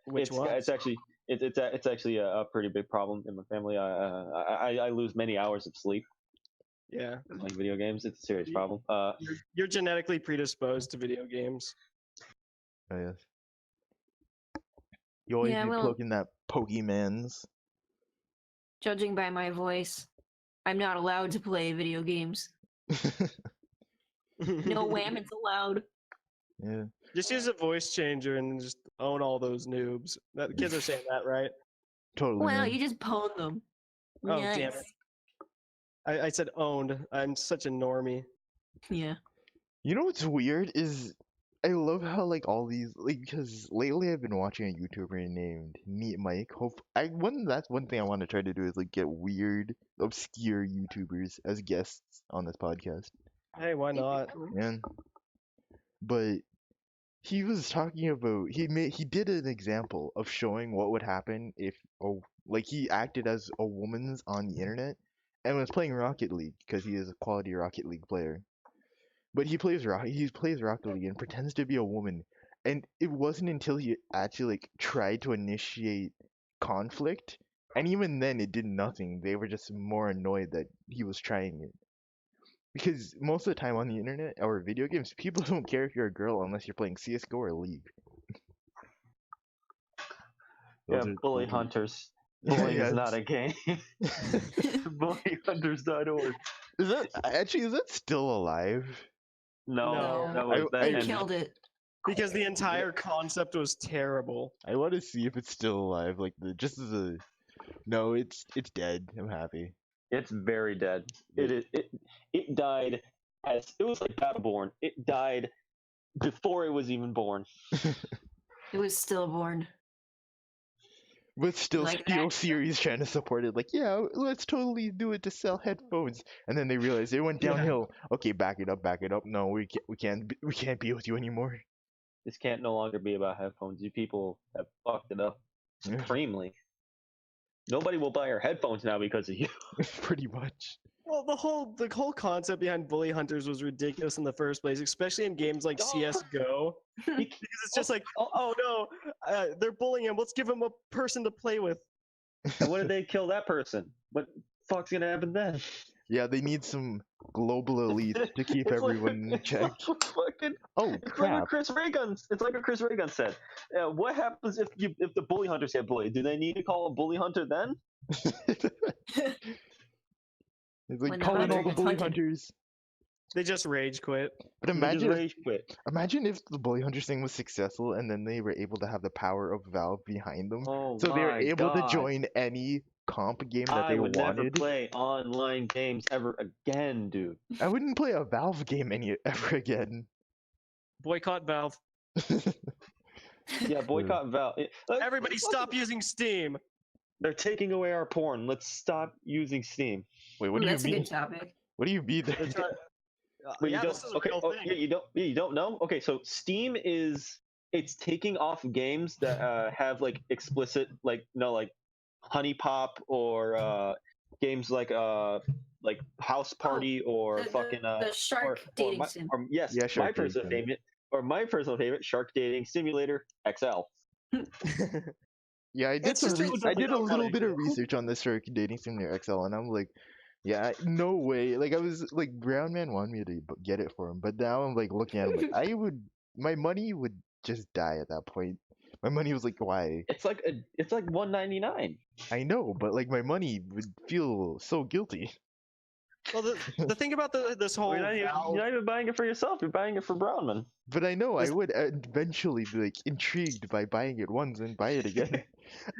Which it's ones? it's actually it's actually a pretty big problem in my family. I lose many hours of sleep Yeah, playing video games. It's a serious problem. you're genetically predisposed to video games. Oh yes. You always Yeah, be well- poking that Pokemans. Judging by my voice, I'm not allowed to play video games. No whammons allowed. Yeah. Just use a voice changer and just own all those noobs. The kids are saying that, right? Totally. Well, man. you just pwn them. Oh, damn Nice. it. I said owned. I'm such a normie. Yeah. You know what's weird is I love how like all these like because lately I've been watching a YouTuber named Neat Mike. That's one thing I want to try to do is like get weird, obscure YouTubers as guests on this podcast. Hey, why not? Man. But he was talking about he did an example of showing what would happen if like he acted as a woman's on the internet and was playing Rocket League because he is a quality Rocket League player. But he plays Rocket League and pretends to be a woman. And it wasn't until he actually like tried to initiate conflict, and even then it did nothing. They were just more annoyed that he was trying it. Because most of the time on the internet or video games, people don't care if you're a girl unless you're playing CS:GO or League. Yeah, Those are- bully those are- hunters. Yeah, Bullying yeah, is not a game. Bullyhunters.org. is that still alive? No, No. that was that They ended. killed it. Because the entire concept was terrible. I want to see if it's still alive. Like just as a no, it's dead. I'm happy. It's very dead. It died as it was like Battleborn. It died before it was even born. It was stillborn. But still, Like Steel that. Series trying to support it. Like, yeah, let's totally do it to sell headphones. And then they realized it went Yeah. downhill. Okay, back it up. No, we can't be with you anymore. This can't no longer be about headphones. You people have fucked it up Yeah. supremely. Nobody will buy our headphones now because of you. Pretty much. Well, the whole concept behind bully hunters was ridiculous in the first place, especially in games like CS:GO, because it's just like, oh no, they're bullying him. Let's give him a person to play with. And what did they kill that person? What the fuck's gonna happen then? Yeah, they need some global elite to keep It's everyone in check. It's like fucking. Oh It's like crap! what Chris Reagan. It's like what Chris Reagan said. What happens if the bully hunters get bullied? Do they need to call a bully hunter then? It's like When the calling all hunter the gets bully hunted. hunters. They just rage quit. But They just imagine, rage quit. imagine if the bully hunters thing was successful, and then they were able to have the power of Valve behind them, Oh so they were my able God. to join any comp game that I they would never wanted. play online games ever again, dude. I wouldn't play a Valve game ever again. Boycott Valve. Yeah, boycott Valve. Everybody stop using Steam. They're taking away our porn. Let's stop using Steam. Wait, what Ooh, do you that's a mean? good topic. What do you mean? They're try- Wait, yeah, you this don't. is a Okay, real thing. you don't know. Okay, so Steam it's taking off games that have like explicit like Honey Pop or games like House Party or The- fucking the shark dating sim. yes, Yeah, Shark Dating Sim. my personal favorite Shark Dating Simulator XL. Yeah, I did It's just I did a not little funny. bit of research on this Shark Dating Simulator XL, and I'm like, yeah, no way. Like I was like, Brownman wanted me to get it for him, but now I'm like looking at him, like my money would just die at that point. My money was like, why? It's like $199. I know, but like my money would feel so guilty. Well, the thing about this whole You're Valve- not even buying it for yourself. You're buying it for Brownman. But I know I This- would eventually be like intrigued by buying it once and buy it again.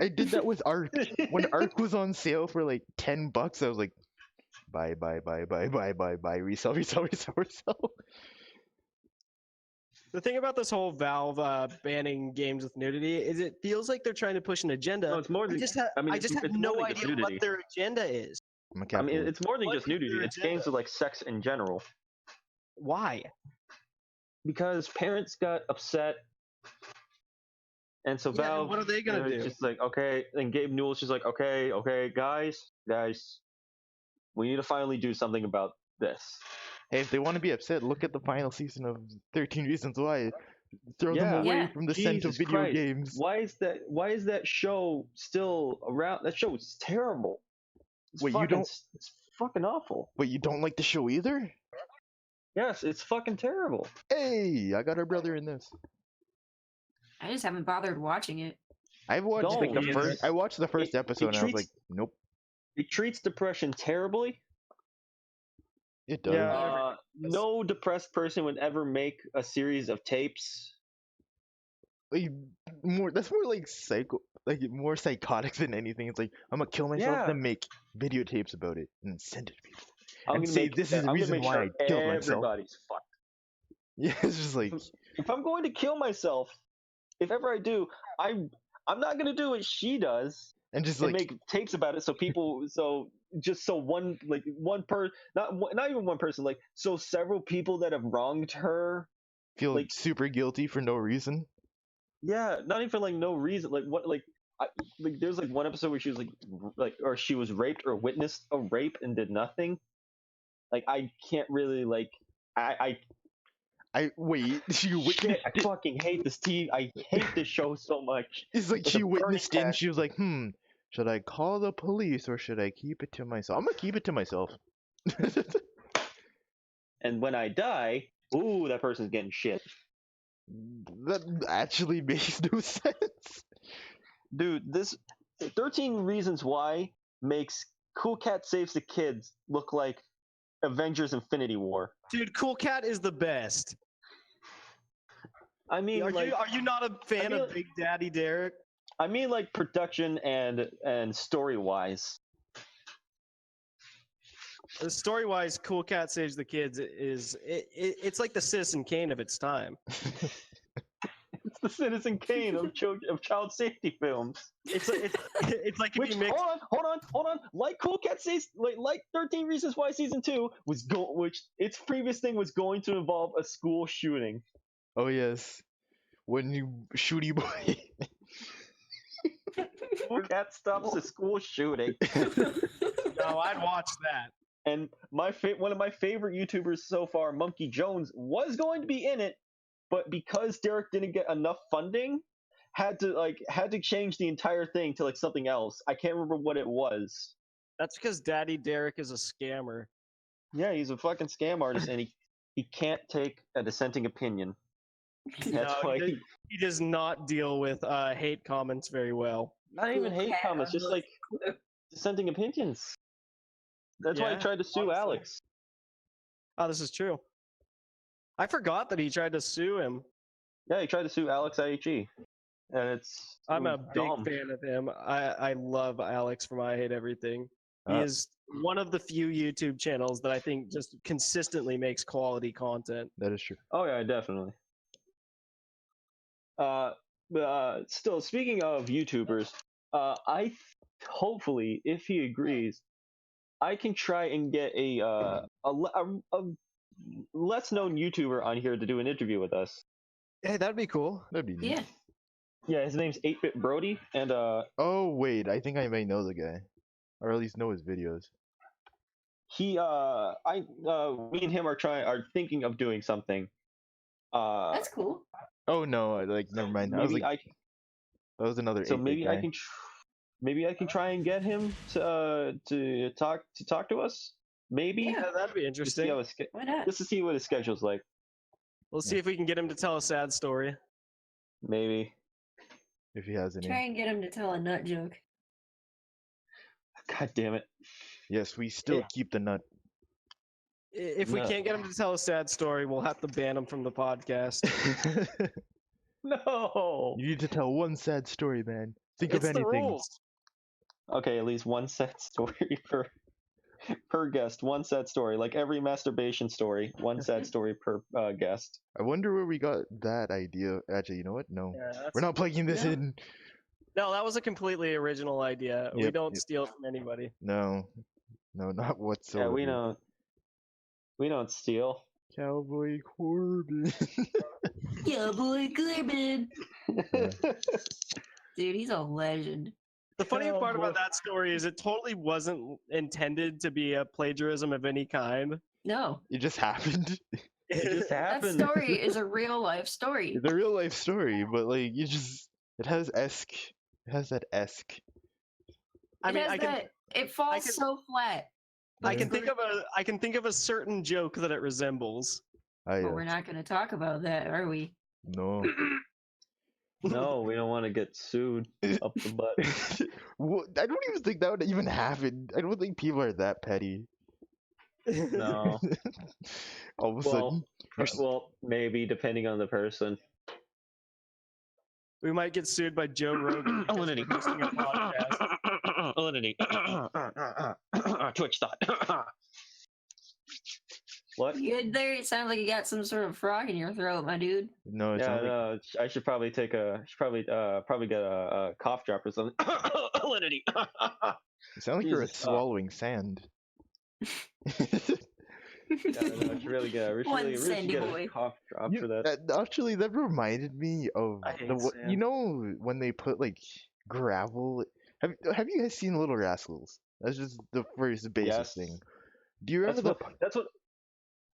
I did that with Ark. When Ark was on sale for like $10, I was like, buy, resell. The thing about this whole Valve banning games with nudity is it feels like they're trying to push an agenda. No, it's more than. I just have it's more no than just idea what nudity. their agenda is. I'm a I mean, capitalist. it's more than What just is nudity. their It's agenda? games with like sex in general. Why? Because parents got upset, and so Yeah, and Valve. what are they gonna do? Just like okay, and Gabe Newell's just like okay, guys, we need to finally do something about this. Hey, if they want to be upset, look at the final season of 13 Reasons Why. Throw them Yeah. away Yeah. from the scent of Jesus video Christ. games. Why is that show still around? That show is terrible. It's Wait, you fucking, don't- It's fucking awful. Wait, you don't like the show either? Yes, it's fucking terrible. Hey, I got our brother in this. I just haven't bothered watching it. I've watched Don't, the yeah. first. I watched the first It episode and I was like, treats- nope, It treats depression terribly. it does. Yeah. No depressed person would ever make a series of tapes. Like, that's more like more psychotic than anything. It's like I'm gonna kill myself, Yeah. then make videotapes about it and send it to people. I'm And gonna say, make, "This is the I'm gonna reason make why sure I killed myself." everybody's fucked. Yeah, it's just like If I'm going to kill myself, if ever I do, I'm not gonna do what she does and just and like make tapes about it so people so one person not even one person like so several people that have wronged her. feel like- super guilty for no reason. Yeah, not even for like no reason. Like what like there's like one episode where she was like or she was raped or witnessed a rape and did nothing. Like I can't really like I Wait, she witnessed shit, I it. fucking hate this TV. I hate this show so much. It's like It's she a witnessed it burning and she was like, should I call the police or should I keep it to myself? I'm gonna keep it to myself. And when I die, ooh, that person's getting shit. That actually makes no sense. Dude, this 13 Reasons Why makes Cool Cat Saves the Kids look like Avengers Infinity War. Dude, Cool Cat is the best. I mean, like, Are you not a fan mean, of Big Daddy Derek? I mean, like production and story wise. Story wise, Cool Cat Saves the Kids it's like the Citizen Kane of its time. It's the Citizen Kane of child safety films. It's like if Which you mix. hold on. Like Cool Cat Saves, like 13 Reasons Why season 2 which its previous thing was going to involve a school shooting. Oh yes, when you shooty boy. Cool Cat stops a school shooting. No, I'd watch that. And one of my favorite YouTubers so far, Monkey Jones, was going to be in it, but because Derek didn't get enough funding, had to change the entire thing to like something else. I can't remember what it was. That's because Daddy Derek is a scammer. Yeah, he's a fucking scam artist, and he can't take a dissenting opinion. That's No, why he does not deal with hate comments very well. not even hate Cat comments, just like dissenting opinions. That's why he Yeah, tried to sue honestly. Alex. Oh, this is true. I forgot that he tried to sue him. Yeah, he tried to sue Alex IHE, and I'm a big dumb. fan of him. I love Alex from I Hate Everything. He Uh, is one of the few YouTube channels that I think just consistently makes quality content. That is true. Oh yeah, definitely. Still speaking of YouTubers, hopefully, if he agrees, I can try and get a less known YouTuber on here to do an interview with us. Hey, that'd be cool. That'd be neat. Yeah. Yeah, his name's 8-Bit Brody, and Oh wait, I think I may know the guy, or at least know his videos. me and him are thinking of doing something. That's cool. Oh no, like never mind. I was Maybe like, that was another. so 8-bit maybe guy. I can maybe I can try and get him to talk to us. Maybe Yeah, that'd be just see interesting. how his Why not? just to see what his schedule's like. Let's see if we can get him to tell a sad story. Maybe. If he has any. Try and get him to tell a nut joke. God damn it. Yes, we still Yeah. keep the nut. If we No. can't get him to tell a sad story, we'll have to ban him from the podcast. No. You need to tell one sad story, man. Think It's of the anything. rules. Okay, at least one sad story per per guest, one sad story. Like every masturbation story, one sad story per guest. I wonder where we got that idea. Actually, you know what? No, Yeah, we're not plugging this Yeah. in. No, that was a completely original idea. We Yep, don't yep. steal from anybody. No, no, not whatsoever. Yeah, we don't steal. Cowboy Corbin. Yeah, boy, Corbin. Yeah. Dude, he's a legend. The funny Oh, part boy. about that story is it totally wasn't intended to be a plagiarism of any kind. No, It just happened. It just that happened. story is a real life story. It's a real life story, but like it has esque. It has that esque. I mean, it has I can that, it falls can- so flat. I but can it's think of a certain joke that it resembles. I But we're not going to talk about that, are we? no. No, we don't want to get sued up the butt. I don't even think that would even happen. I don't think people are that petty. No. All of a Well, sudden, well, maybe depending on the person. We might get sued by Joe Rogan. because Alinity. we're hosting a podcast. Alinity. Twitch thought. What? You good there? It sounds like you got some sort of frog in your throat, my dude. no, it's Yeah, not like no, I should probably take a. Probably get a cough drop or something. Alinity. it sounds like you're Jesus, swallowing sand. Yeah, no, it's really good. We should One really sandy get boy. a cough drop You- for that. Actually, that reminded me of I hate you sand. know when they put like gravel. Have you guys seen Little Rascals? That's just the first basic Yes. thing. Do you remember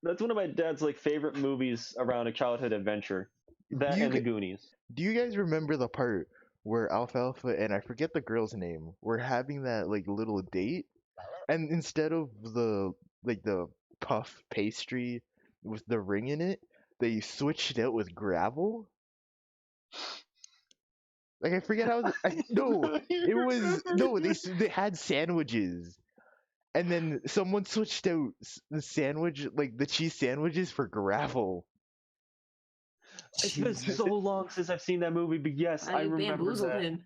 That's one of my dad's like favorite movies around a childhood adventure. That You and the g- Goonies. Do you guys remember the part where Alfalfa and I forget the girl's name were having that like little date, and instead of the puff pastry with the ring in it, they switched it out with gravel? Like I forget how no, it was no they had sandwiches, and then someone switched out the sandwich like the cheese sandwiches for gravel. It's been so long since I've seen that movie, but yes, I You remember bamboozled that. him.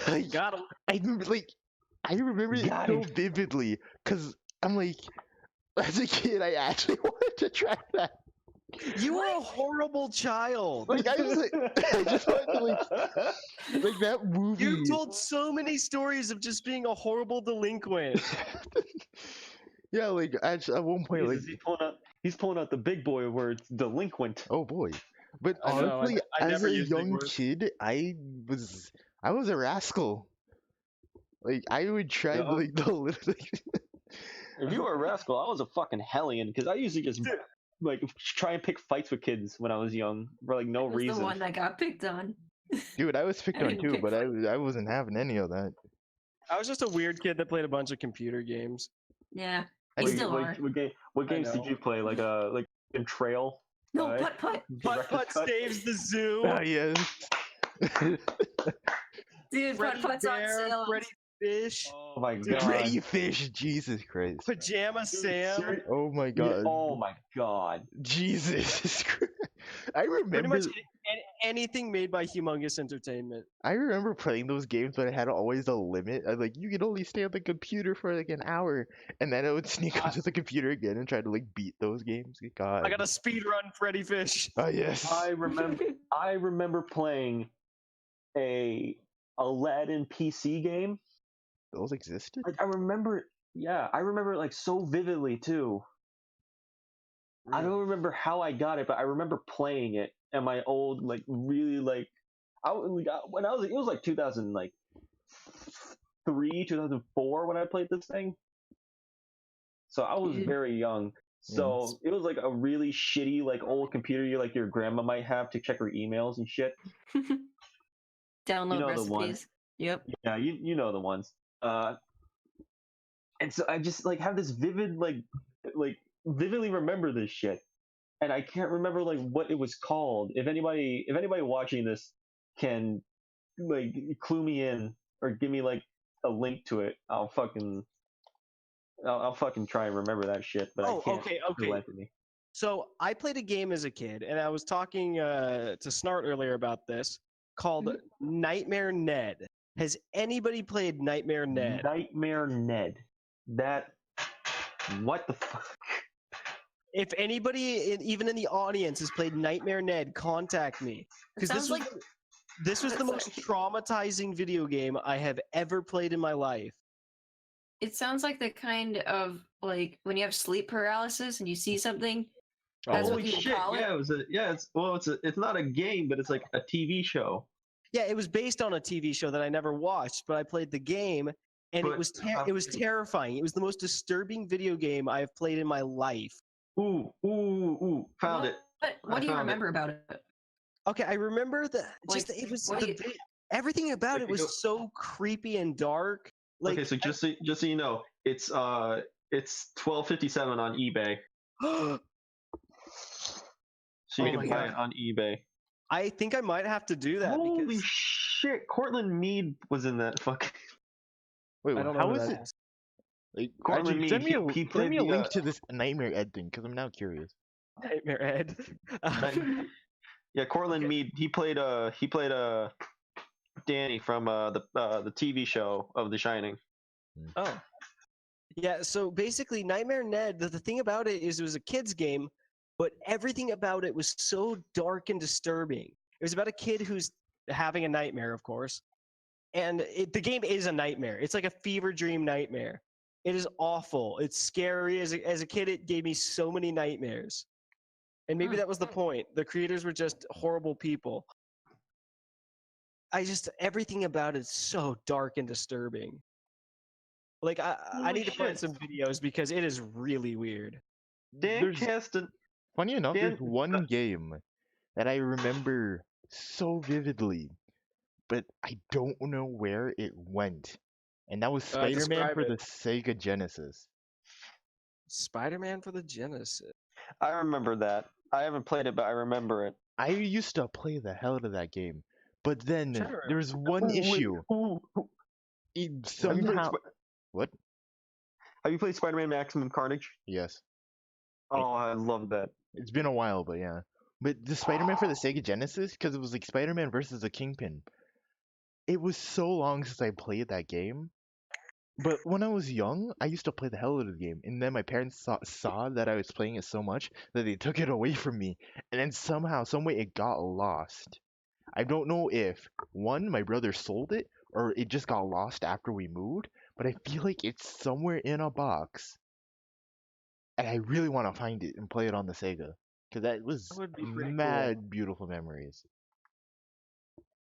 Like, Got him. I remember it Got so him. vividly because I'm like, as a kid, I actually wanted to try that. You were a horrible child. Like I just wanted to like that movie. You told so many stories of just being a horrible delinquent. Yeah, like at one point, like he's pulling out the big boy words, delinquent. oh boy. But I know, honestly, I as never a use big young words. kid, I was a rascal. Like I would try Yeah. like the little like, If you were a rascal, I was a fucking hellion because I used to just like try and pick fights with kids when I was young for like no I was reason. the one that got picked on. dude, I was picked I on didn't too, pick but I wasn't having any of that. I was just a weird kid that played a bunch of computer games. Yeah, I you think- still are. What games did know. you play? Like in Trail? No, Right. putt. Putt Putt saves the zoo. Oh yes. Dude, Freddy putt's on Bear, sale. Freddy Fish, Oh my Dude, god. Freddy Fish, Jesus Christ. Pajama Sam. Oh my god. Oh my god. Jesus Christ. I Pretty remember much anything made by Humongous Entertainment. I remember playing those games, but I had always a limit. I was like, you can only stay on the computer for like an hour, and then I would sneak onto the computer again and try to like beat those games. God. I got a speed run Freddy Fish. Oh yes. I remember playing a Aladdin PC game. Those existed. Like I remember it like so vividly too. I don't remember how I got it, but I remember playing it and my old like really like when I was it was like 2003 2004 when I played this thing. So I was Dude. very young. So it was like a really shitty like old computer your grandma might have to check her emails and shit. Download You know the one. recipes. Yep. Yeah, you know the ones. And so I just like have this vivid vividly remember this shit, and I can't remember like what it was called. If anybody watching this can like clue me in or give me like a link to it, I'll fucking try and remember that shit. But Oh, I can't. okay. For me. So I played a game as a kid, and I was talking to Snart earlier about this, called Nightmare Ned. Has anybody played Nightmare Ned? Nightmare Ned. That What the fuck? If anybody, even in the audience, has played Nightmare Ned, contact me. It Because sounds like this was the most traumatizing video game I have ever played in my life. it sounds like the kind of like when you have sleep paralysis and you see something. That's Oh, what Holy people shit! call it? Yeah, it's not a game, but it's like a TV show. Yeah, it was based on a TV show that I never watched, but I played the game, and it But, was it was terrifying. It was the most disturbing video game I have played in my life. Ooh! Found it. What do you found it. remember about it? Okay, I remember Like, it was what do you- everything about it Okay, was so creepy and dark. Like, Okay, so just so you know, it's $12.57 on eBay, so you Oh can my buy God. it on eBay. I think I might have to do that Holy because shit! Cortland Mead was in that fuck. wait, I don't know how who is that it? is. Like, Cortland actually, send Mead, me a he send played me a the, link to this Nightmare Ed thing because I'm now curious. Nightmare Ed. Yeah, Cortland Okay. Mead. He played Danny from the TV show of The Shining. Oh. Yeah, so basically Nightmare Ned, the thing about it is it was a kid's game, but everything about it was so dark and disturbing. It was about a kid who's having a nightmare, of course. And the game is a nightmare. It's like a fever dream nightmare. It is awful. It's scary. As a kid, it gave me so many nightmares. And maybe that was the point. The creators were just horrible people. Everything about it is so dark and disturbing. Like, I Holy need to find shit. some videos because it is really weird. Dan There's Caston. funny enough, Dan- there's one game that I remember so vividly, but I don't know where it went, and that was Spider-Man Describe for the it. Sega Genesis. Spider-Man for the Genesis. I remember that. I haven't played it, but I remember it. I used to play the hell out of that game, but then Trying to remember. there was one issue. It Have you played somehow. What? Have you played Spider-Man Maximum Carnage? Yes. Oh, I love that. It's been a while, but yeah. But the Spider-Man for the Sega Genesis, because it was like Spider-Man versus the Kingpin. It was so long since I played that game. But when I was young, I used to play the hell out of the game. And then my parents saw that I was playing it so much that they took it away from me. And then somehow, someway, it got lost. I don't know if, one, my brother sold it, or it just got lost after we moved. But I feel like it's somewhere in a box. And I really want to find it and play it on the Sega. Because that was That would be pretty mad beautiful memories.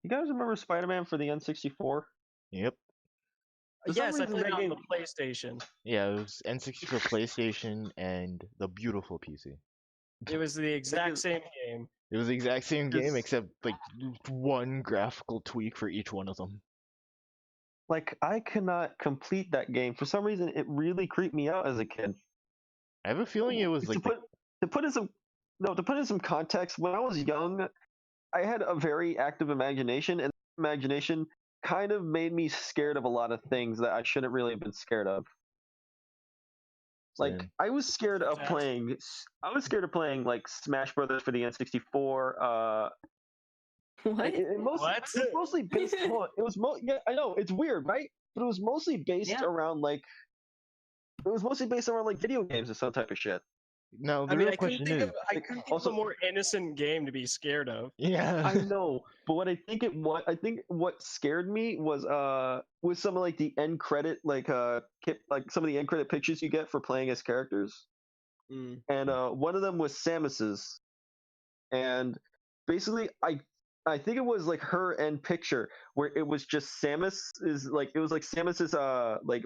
You guys remember Spider-Man for the N64? Yep. For some Yes, I reason, played that it on game- the PlayStation. Yeah, it was N64, PlayStation, and the beautiful PC. It was the exact same game. It was the exact same game It's- except like one graphical tweak for each one of them. Like, I cannot complete that game. For some reason, it really creeped me out as a kid. I have a feeling it was to like put in some context, when I was young, I had a very active imagination, and imagination kind of made me scared of a lot of things that I shouldn't really have been scared of. Like, Same. I was scared of playing like Smash Brothers for the N64. What? It was mostly based on. Yeah, I know it's weird, right? But it was mostly based Yeah. around like. It was mostly based around like video games and some type of shit. Now the I mean, real I couldn't question think is, of Also- a more innocent game to be scared of. yeah, I know, but what I think what scared me was some of like the end credit like some of the end credit pictures you get for playing as characters, Mm. and one of them was Samus's, and basically I think it was like her end picture where it was just Samus's like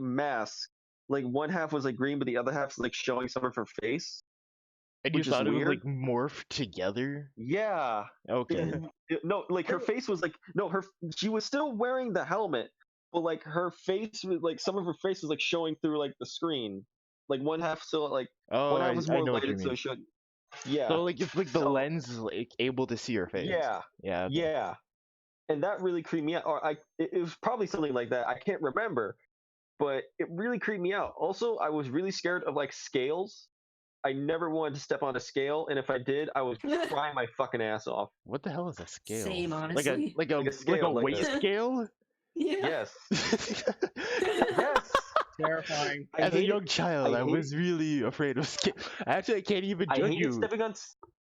mask, like one half was like green but the other half was like showing some of her face. and you which is thought it was like weird. morphed together. Yeah. Okay, No, like her face was like she was still wearing the helmet, but like her face was like some of her face was like showing through like the screen. Like one half still like oh, one half was I more know what you lighted so mean. it showed. Yeah. So like it's like the So- lens is like able to see your face. Yeah. Yeah. Okay. Yeah. And that really creeped me out. Or it was probably something like that. I can't remember, but it really creeped me out. Also, I was really scared of like scales. I never wanted to step on a scale, and if I did, I was crying my fucking ass off. What the hell is a scale? Same, Like honestly. like a Like a scale, like weight a- scale? Yeah. Yes. Yes. Terrifying. As a hated- young child, I hated- was really afraid of Actually, I can't even I judge hated you. stepping on.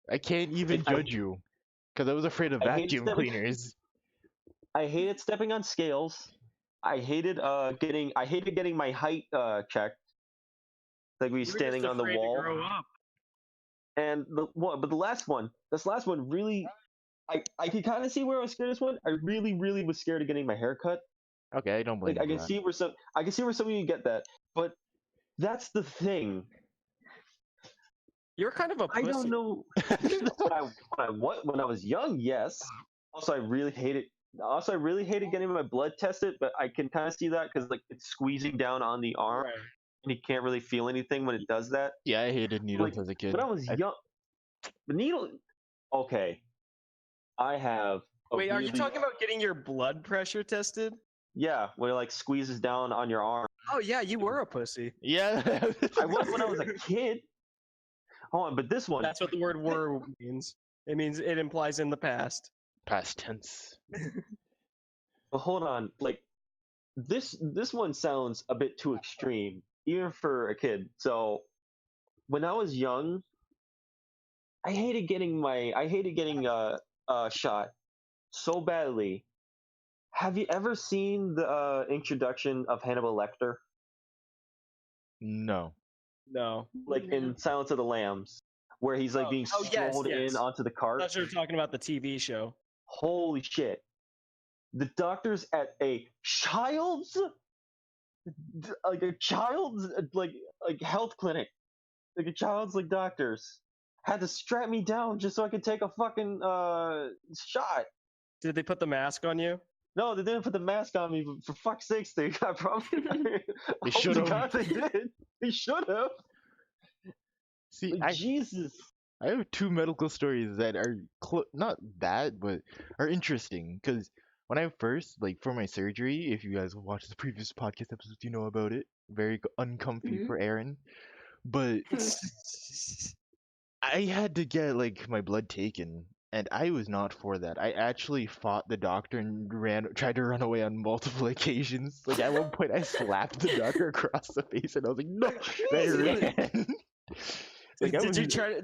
I can't even I- judge you because I was afraid of I hated vacuum stepping- cleaners. I hated stepping on scales. I hated getting my height checked. Like we You were just standing on the afraid to wall. grow up. And the last one, this last one really, I could kind of see where I was scared of this one. I really, really was scared of getting my hair cut. Okay, I don't blame Like you I for can see where some of you get that, but that's the thing. You're kind of a I pussy. don't know. When I was young, yes. Also, I really hated. Also, I really hated getting my blood tested, but I can kind of see that because like it's squeezing down on the arm, Right. and you can't really feel anything when it does that. Yeah, I hated needles Like as a kid. when I was young, the needle. Okay, I have. Wait, are you talking about getting your blood pressure tested? Yeah, where it like squeezes down on your arm. Oh yeah, you were a pussy. Yeah. I was when I was a kid. Hold on, but this one. That's what the word "were" means. It implies in the past. Past tense. But hold on, like this one sounds a bit too extreme, even for a kid. So when I was young, I hated getting shot so badly. Have you ever seen the introduction of Hannibal Lecter, No. No. like in Silence of the Lambs, where he's like being yes, strolled yes. in onto the I cart? thought you were talking about the TV show. Holy shit! The doctors at a child's like health clinic, like a child's like doctors had to strap me down just so I could take a fucking shot. Did they put the mask on you? No, they didn't put the mask on me. But for fuck's sakes, they got probably. They Hope to should've. God they did. They should have. See, Like, Jesus. I have two medical stories that are not bad, but are interesting. Because when I first, like, for my surgery, if you guys watched the previous podcast episodes, you know about it. Very uncomfy Mhm. for Aaron. But I had to get, like, my blood taken. And I was not for that. I actually fought the doctor and tried to run away on multiple occasions. Like, at one point, I slapped the doctor across the face, and I was like, "No!" And I ran. Like, I Did was, you try?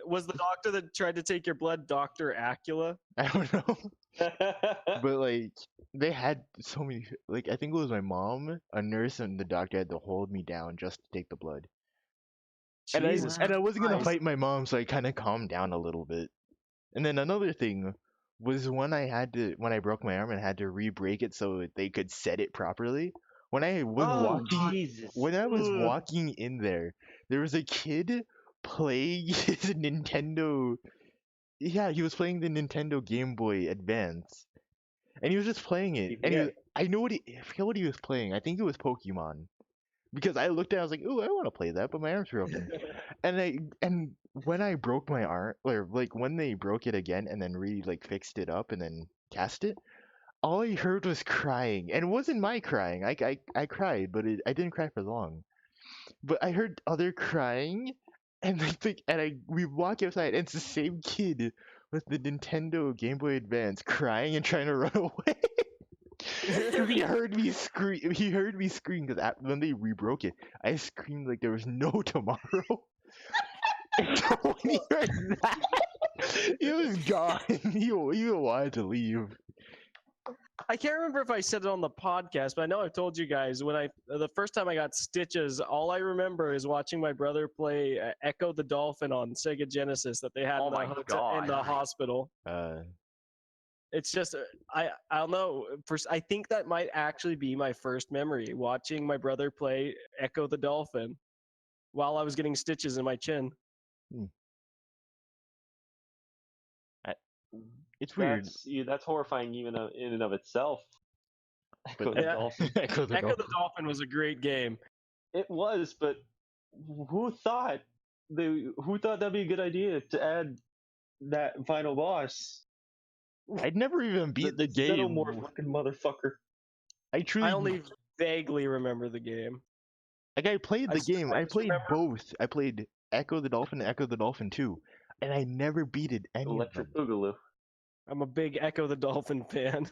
Was the doctor that tried to take your blood Dr. Acula? I don't know. But like they had so many like I think it was my mom, a nurse, and the doctor had to hold me down just to take the blood. Jesus And I wasn't gonna Christ. fight my mom, so I kind of calmed down a little bit. And then another thing was when I broke my arm and had to re-break it so they could set it properly. When I was walking Jesus. when I was Ugh. walking in there was a kid playing his Nintendo. Yeah, he was playing the Nintendo Game Boy Advance. And he was just playing it. And Yeah. I forget what he was playing. I think it was Pokemon. Because I looked at it, I was like, "Ooh, I want to play that," but my arm's broken. and when I broke my arm, or like when they broke it again and then really like fixed it up and then cast it, all I heard was crying. And it wasn't my crying. I cried, but I didn't cry for long. But I heard other crying, and we walk outside, and it's the same kid with the Nintendo Game Boy Advance crying and trying to run away. 'Cause he heard me scream. He heard me scream because when they rebroke it, I screamed like there was no tomorrow. And so when he heard that, he was gone. He wanted to leave. I can't remember if I said it on the podcast, but I know I've told you guys when the first time I got stitches, all I remember is watching my brother play Echo the Dolphin on Sega Genesis that they had Oh in, the my in the God. hospital. It's just I don't know. I think that might actually be my first memory watching my brother play Echo the Dolphin while I was getting stitches in my chin. It's weird. That's horrifying even in and of itself. But Echo the Yeah. Dolphin. Echo the Echo the Dolphin. Dolphin was a great game. It was, but who thought that'd be a good idea to add that final boss? I'd never even beat the game. Xenomorph fucking motherfucker. I truly I only vaguely remember the game. like I played I the just- game. I I just played remember- both. I played Echo the Dolphin and Echo the Dolphin 2, and I never beated any of Electric them. Boogaloo. I'm a big Echo the Dolphin fan.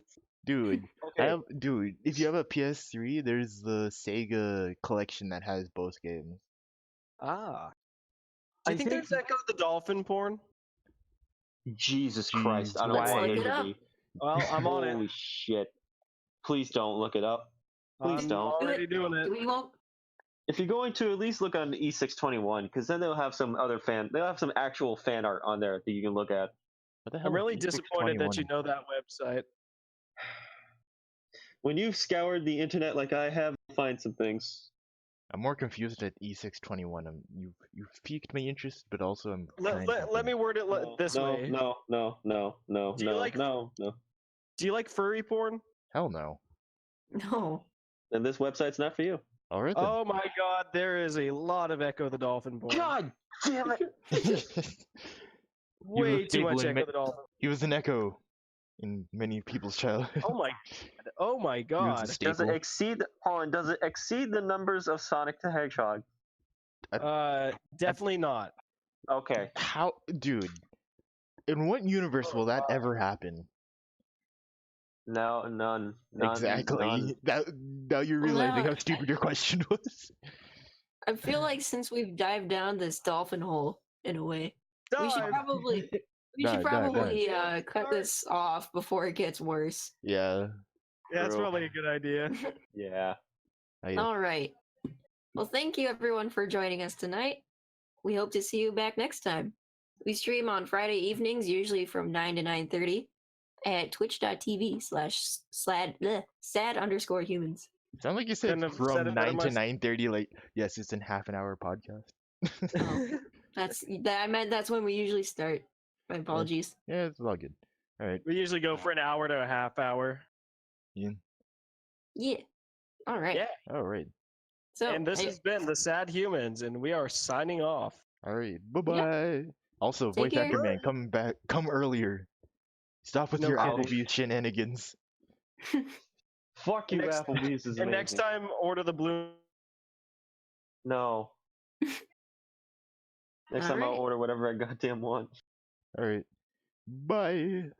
Dude, Okay. if you have a PS3, there's the Sega collection that has both games. Ah. Do you I think think- there's Echo the Dolphin porn? Jesus Jeez, Christ, I don't Let's want look it it to up. be. Well, I'm on it. Holy shit. Please don't look it up. Please I'm don't. already doing it. We won't. If you're going to, at least look on E621, because then they'll have some actual fan art on there that you can look at. What the hell? I'm is really disappointed that you E621? know that website. When you've scoured the internet like I have, you'll find some things. I'm more confused at E621. You've piqued my interest, but also I'm Let, trying let, let me word it this no, way. No. Do you like- No. Do you like furry porn? Hell no. No. Then this website's not for you. Alright then. Oh my god, there is a lot of Echo the Dolphin porn. God damn it! Way too stable much in Echo ma- the Dolphin. He was an echo in many people's childhood. Oh my god. Does it Staple. exceed Holland? Does it exceed the numbers of Sonic the Hedgehog? Definitely not. Okay. How, dude? In what universe will that ever happen? No, none. Exactly. None. Now you're Well, realizing now- how stupid your question was. I feel like since we've dived down this dolphin hole in a way, we should Dive. probably cut this off before it gets worse. Yeah. Yeah, that's True. probably a good idea. Yeah. All right. Well, thank you everyone for joining us tonight. We hope to see you back next time. We stream on Friday evenings, usually from 9 to 9:30, at twitch.tv/sad_humans. Sound like you said Couldn't have from said it better 9 to myself. 9:30. Like, yes, it's in half an hour podcast. Oh, I meant that's when we usually start. My apologies. Yeah, it's all good. All right, We usually go for an hour to a half hour. Ian. Yeah. All right. Yeah. All right. So And this has been the Sad Humans, and we are signing off. All right. Bye bye. Also, Take voice care. actor man, come earlier. Stop with No your kidding. Applebee's shenanigans. Fuck you, Next- Applebee's is And next amazing. time, order the blue. No. Next time I'll Alright. order whatever I goddamn want. All right. Bye.